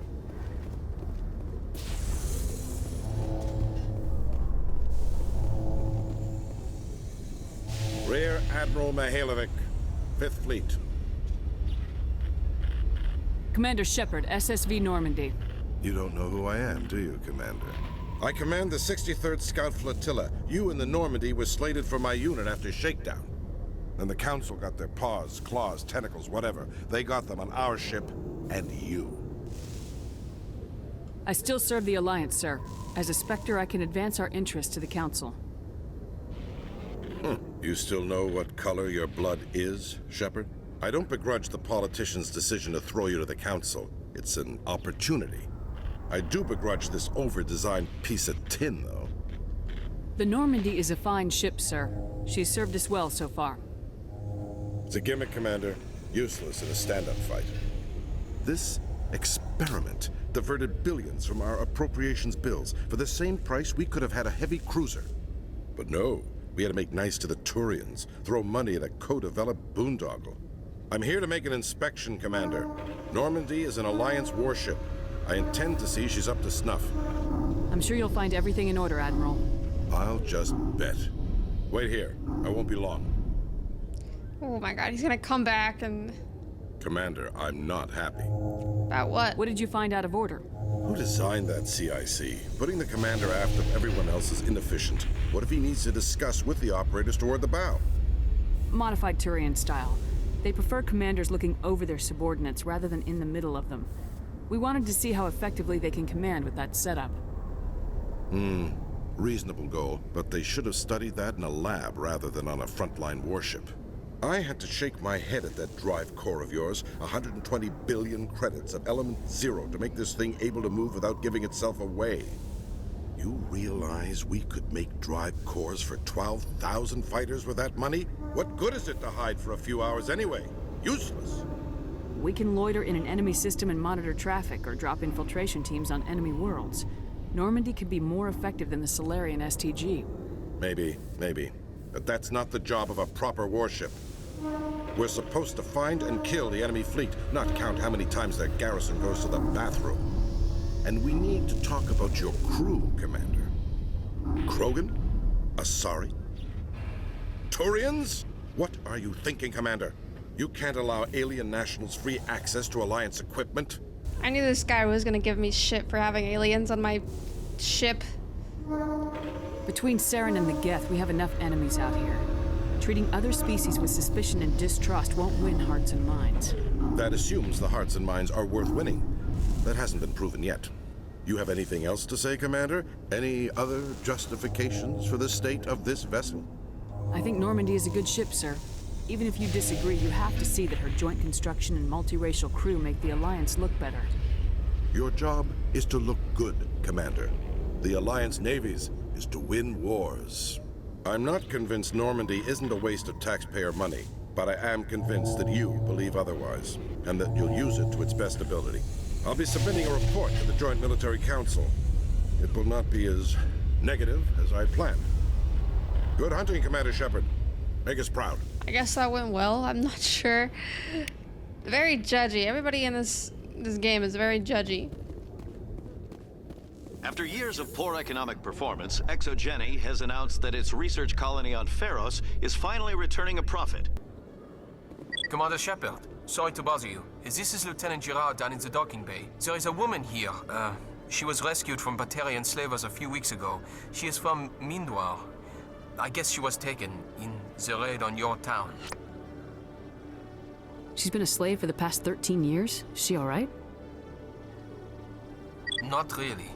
Rear Admiral Mihailovic, 5th Fleet. Commander Shepard, SSV Normandy. You don't know who I am, do you, Commander? I command the 63rd Scout Flotilla. You and the Normandy were slated for my unit after shakedown. Then the Council got their paws, claws, tentacles, whatever. They got them on our ship, and you. I still serve the Alliance, sir. As a Spectre, I can advance our interests to the Council. You still know what color your blood is, Shepard? I don't begrudge the politician's decision to throw you to the Council. It's an opportunity. I do begrudge this over-designed piece of tin, though. The Normandy is a fine ship, sir. She's served us well so far. It's a gimmick, Commander. Useless in a stand-up fight. This experiment diverted billions from our appropriations bills. For the same price, we could have had a heavy cruiser. But no, we had to make nice to the Turians, throw money at a co-developed boondoggle. I'm here to make an inspection, Commander. Normandy is an Alliance warship. I intend to see she's up to snuff. I'm sure you'll find everything in order, Admiral. I'll just bet. Wait here. I won't be long. Oh my god, he's gonna come back and... Commander, I'm not happy. About what? What did you find out of order? Who designed that CIC? Putting the commander aft of everyone else is inefficient. What if he needs to discuss with the operators toward the bow? Modified Turian style. They prefer commanders looking over their subordinates rather than in the middle of them. We wanted to see how effectively they can command with that setup. Reasonable goal, but they should have studied that in a lab rather than on a frontline warship. I had to shake my head at that drive core of yours. 120 billion credits of element 0 to make this thing able to move without giving itself away. You realize we could make drive cores for 12,000 fighters with that money? What good is it to hide for a few hours anyway? Useless. We can loiter in an enemy system and monitor traffic or drop infiltration teams on enemy worlds. Normandy could be more effective than the Solarian STG. Maybe. But that's not the job of a proper warship. We're supposed to find and kill the enemy fleet, not count how many times their garrison goes to the bathroom. And we need to talk about your crew, Commander. Krogan? Asari? Turians? What are you thinking, Commander? You can't allow alien nationals free access to Alliance equipment? I knew this guy was gonna give me shit for having aliens on my ship. Between Saren and the Geth, we have enough enemies out here. Treating other species with suspicion and distrust won't win hearts and minds. That assumes the hearts and minds are worth winning. that hasn't been proven yet. You have anything else to say, Commander? Any other justifications for the state of this vessel? I think Normandy is a good ship, sir. Even if you disagree, you have to see that her joint construction and multiracial crew make the Alliance look better. Your job is to look good, Commander. The Alliance navies is to win wars. I'm not convinced Normandy isn't a waste of taxpayer money, but I am convinced that you believe otherwise, and that you'll use it to its best ability. I'll be submitting a report to the Joint Military Council. It will not be as negative as I planned. Good hunting, Commander Shepard. Make us proud. I guess that went well. I'm not sure. Very judgy. Everybody in this game is very judgy. After years of poor economic performance, Exogeny has announced that its research colony on Pharos is finally returning a profit. Commander Shepard, sorry to bother you. This is Lieutenant Gerard down in the docking bay. There is a woman here. She was rescued from Batarian slavers a few weeks ago. She is from Mindoir. I guess she was taken in the raid on your town. She's been a slave for the past 13 years? Is she alright? Not really.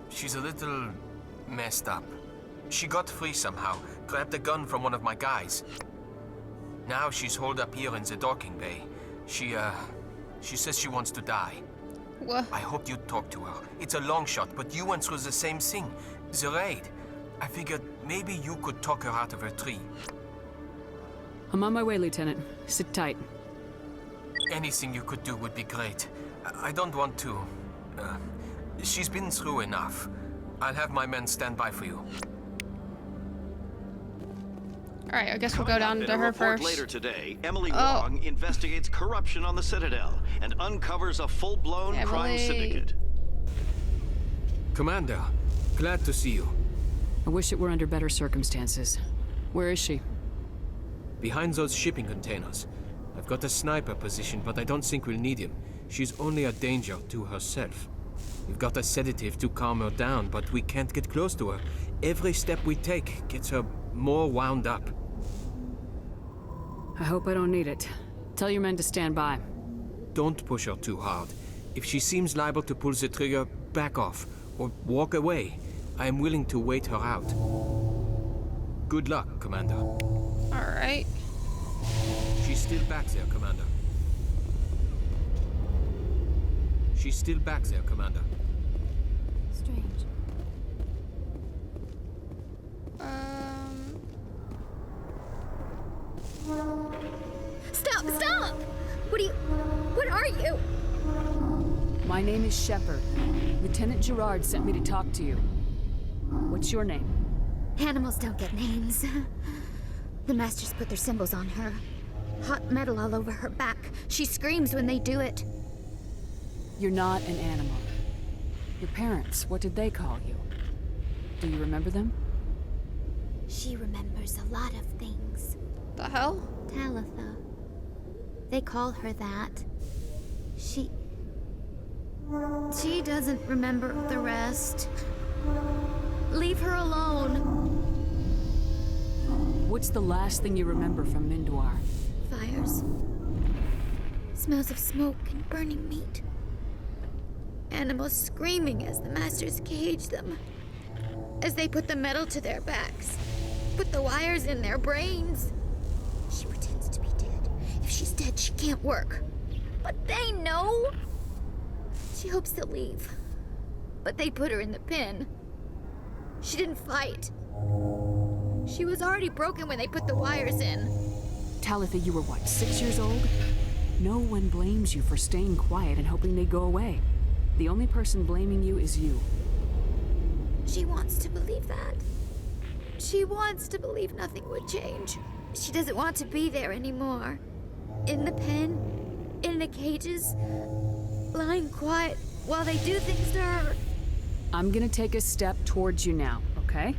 She's a little messed up. She got free somehow, grabbed a gun from one of my guys. Now she's holed up here in the docking bay. She says she wants to die. What? I hope you'd talk to her. It's a long shot, but you went through the same thing. The raid. I figured maybe you could talk her out of her tree. I'm on my way, Lieutenant. Sit tight. Anything you could do would be great. I don't want to... she's been through enough. I'll have my men stand by for you. Alright, I guess we'll go down to her first. Later today, Emily Wong investigates corruption on the Citadel and uncovers a full-blown crime syndicate. Commander, glad to see you. I wish it were under better circumstances. Where is she? Behind those shipping containers. I've got a sniper position, but I don't think we'll need him. She's only a danger to herself. We've got a sedative to calm her down, but we can't get close to her. Every step we take gets her more wound up. I hope I don't need it. Tell your men to stand by. Don't push her too hard. If she seems liable to pull the trigger, back off, or walk away. I am willing to wait her out. Good luck, Commander. Alright. She's still back there, Commander. She's still back there, Commander. Strange. Stop! What are you? My name is Shepard. Lieutenant Gerard sent me to talk to you. What's your name? Animals don't get names. The Masters put their symbols on her. Hot metal all over her back. She screams when they do it. You're not an animal. Your parents, what did they call you? Do you remember them? She remembers a lot of things. The hell? Talitha. They call her that. She doesn't remember the rest. Leave her alone. What's the last thing you remember from Mindoir? Fires. Smells of smoke and burning meat. Animals screaming as the Masters cage them. As they put the metal to their backs. Put the wires in their brains. She pretends to be dead. If she's dead, she can't work. But they know. She hopes they'll leave. But they put her in the pen. She didn't fight. She was already broken when they put the wires in. Talitha, you were what, 6 years old? No one blames you for staying quiet and hoping they go away. The only person blaming you is you. She wants to believe that. She wants to believe nothing would change. She doesn't want to be there anymore. In the pen, in the cages, lying quiet while they do things to her. I'm gonna take a step towards you now, okay?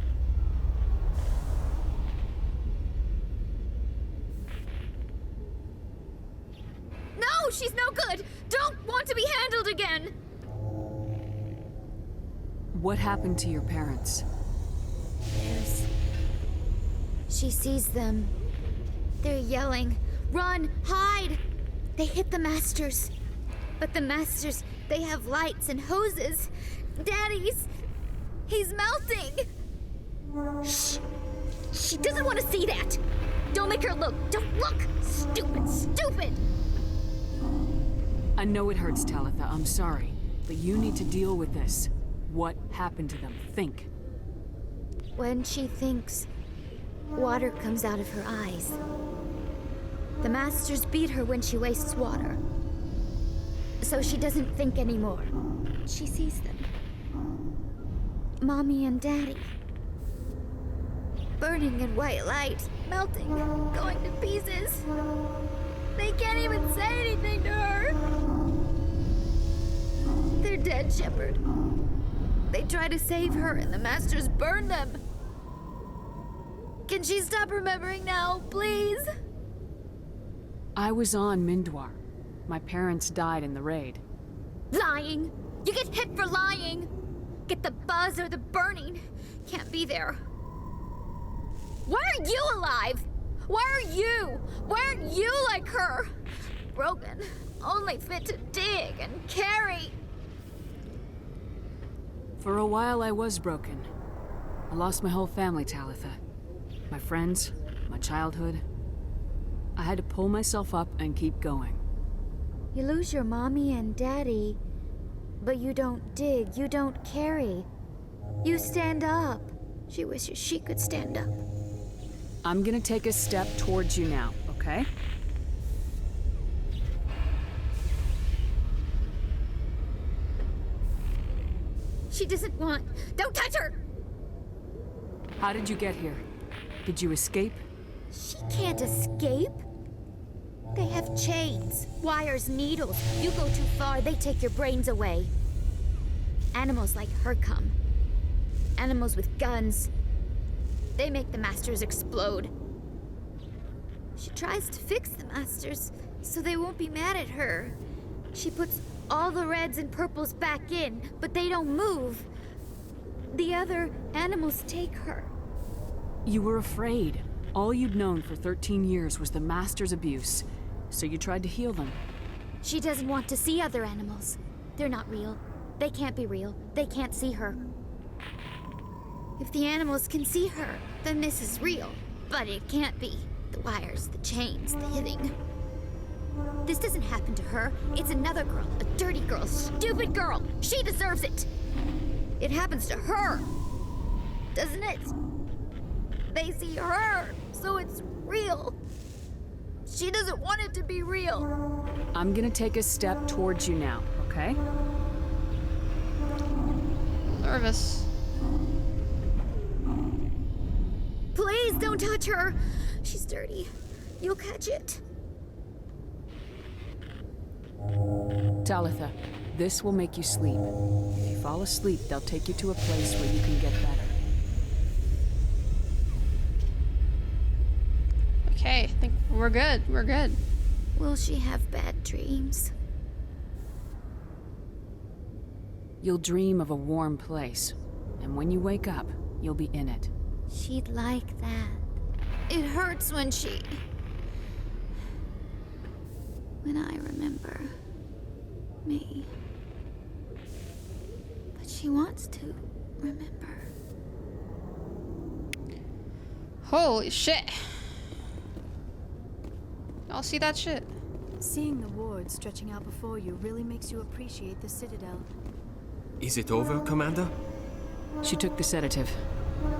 No, she's no good! Don't want to be handled again! What happened to your parents? She sees them. They're yelling, "Run! Hide!" They hit the Masters. But the Masters, they have lights and hoses. He's melting. Shh. She doesn't want to see that. Don't make her look. Don't look. Stupid. I know it hurts, Talitha. I'm sorry. But you need to deal with this. What happened to them? Think. When she thinks, water comes out of her eyes. The Masters beat her when she wastes water. So she doesn't think anymore. She sees them. Mommy and Daddy. Burning in white light, melting, going to pieces. They can't even say anything to her. They're dead, Shepard. They try to save her and the Masters burn them. Can she stop remembering now, please? I was on Mindwar. My parents died in the raid. Lying! You get hit for lying! Get the buzz or the burning. Can't be there. Why are you alive? Why aren't you like her? Broken, only fit to dig and carry. For a while I was broken. I lost my whole family, Talitha. My friends, my childhood. I had to pull myself up and keep going. You lose your mommy and daddy, but you don't dig, you don't carry. You stand up. She wishes she could stand up. I'm gonna take a step towards you now, okay? She doesn't want... Don't touch her! How did you get here? Did you escape? She can't escape. They have chains, wires, needles. You go too far, they take your brains away. Animals like her come. Animals with guns. They make the Masters explode. She tries to fix the Masters so they won't be mad at her. She puts all the reds and purples back in, but they don't move. The other animals take her. You were afraid. All you'd known for 13 years was the Master's abuse, so you tried to heal them. She doesn't want to see other animals. They're not real. They can't be real. They can't see her. If the animals can see her, then this is real. But it can't be. The wires, the chains, the hitting. This doesn't happen to her. It's another girl. A dirty girl. Stupid girl. She deserves it. It happens to her. Doesn't it? They see her, so it's real. She doesn't want it to be real. I'm gonna take a step towards you now, okay? Nervous. Please don't touch her. She's dirty. You'll catch it. Talitha, this will make you sleep. If you fall asleep, they'll take you to a place where you can get better. Okay, I think we're good. We're good. Will she have bad dreams? You'll dream of a warm place, and when you wake up, you'll be in it. She'd like that. It hurts when I remember me. But she wants to remember. Holy shit. Y'all see that shit? Seeing the ward stretching out before you really makes you appreciate the Citadel. Is it over, Commander? She took the sedative.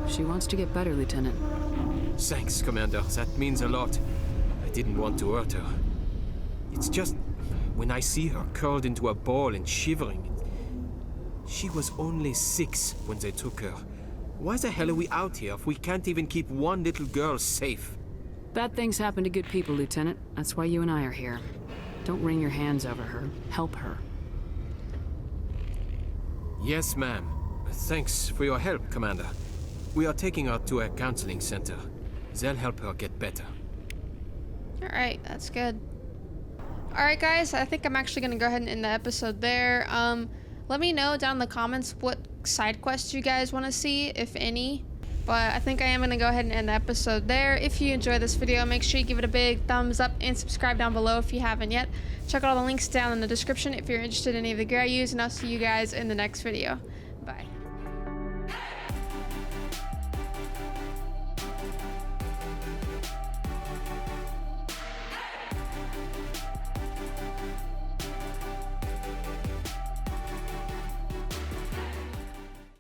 She wants to get better, Lieutenant. Thanks, Commander. That means a lot. I didn't want to hurt her. It's just... when I see her curled into a ball and shivering... She was only 6 when they took her. Why the hell are we out here if we can't even keep one little girl safe? Bad things happen to good people, Lieutenant. That's why you and I are here. Don't wring your hands over her. Help her. Yes, ma'am. Thanks for your help, Commander. We are taking her to a counseling center. They'll help her get better. Alright, that's good. Alright guys, I think I'm actually gonna go ahead and end the episode there. Let me know down in the comments what side quests you guys want to see, if any. But I think I am going to go ahead and end the episode there. If you enjoyed this video, make sure you give it a big thumbs up and subscribe down below if you haven't yet. Check out all the links down in the description if you're interested in any of the gear I use, and I'll see you guys in the next video. Bye.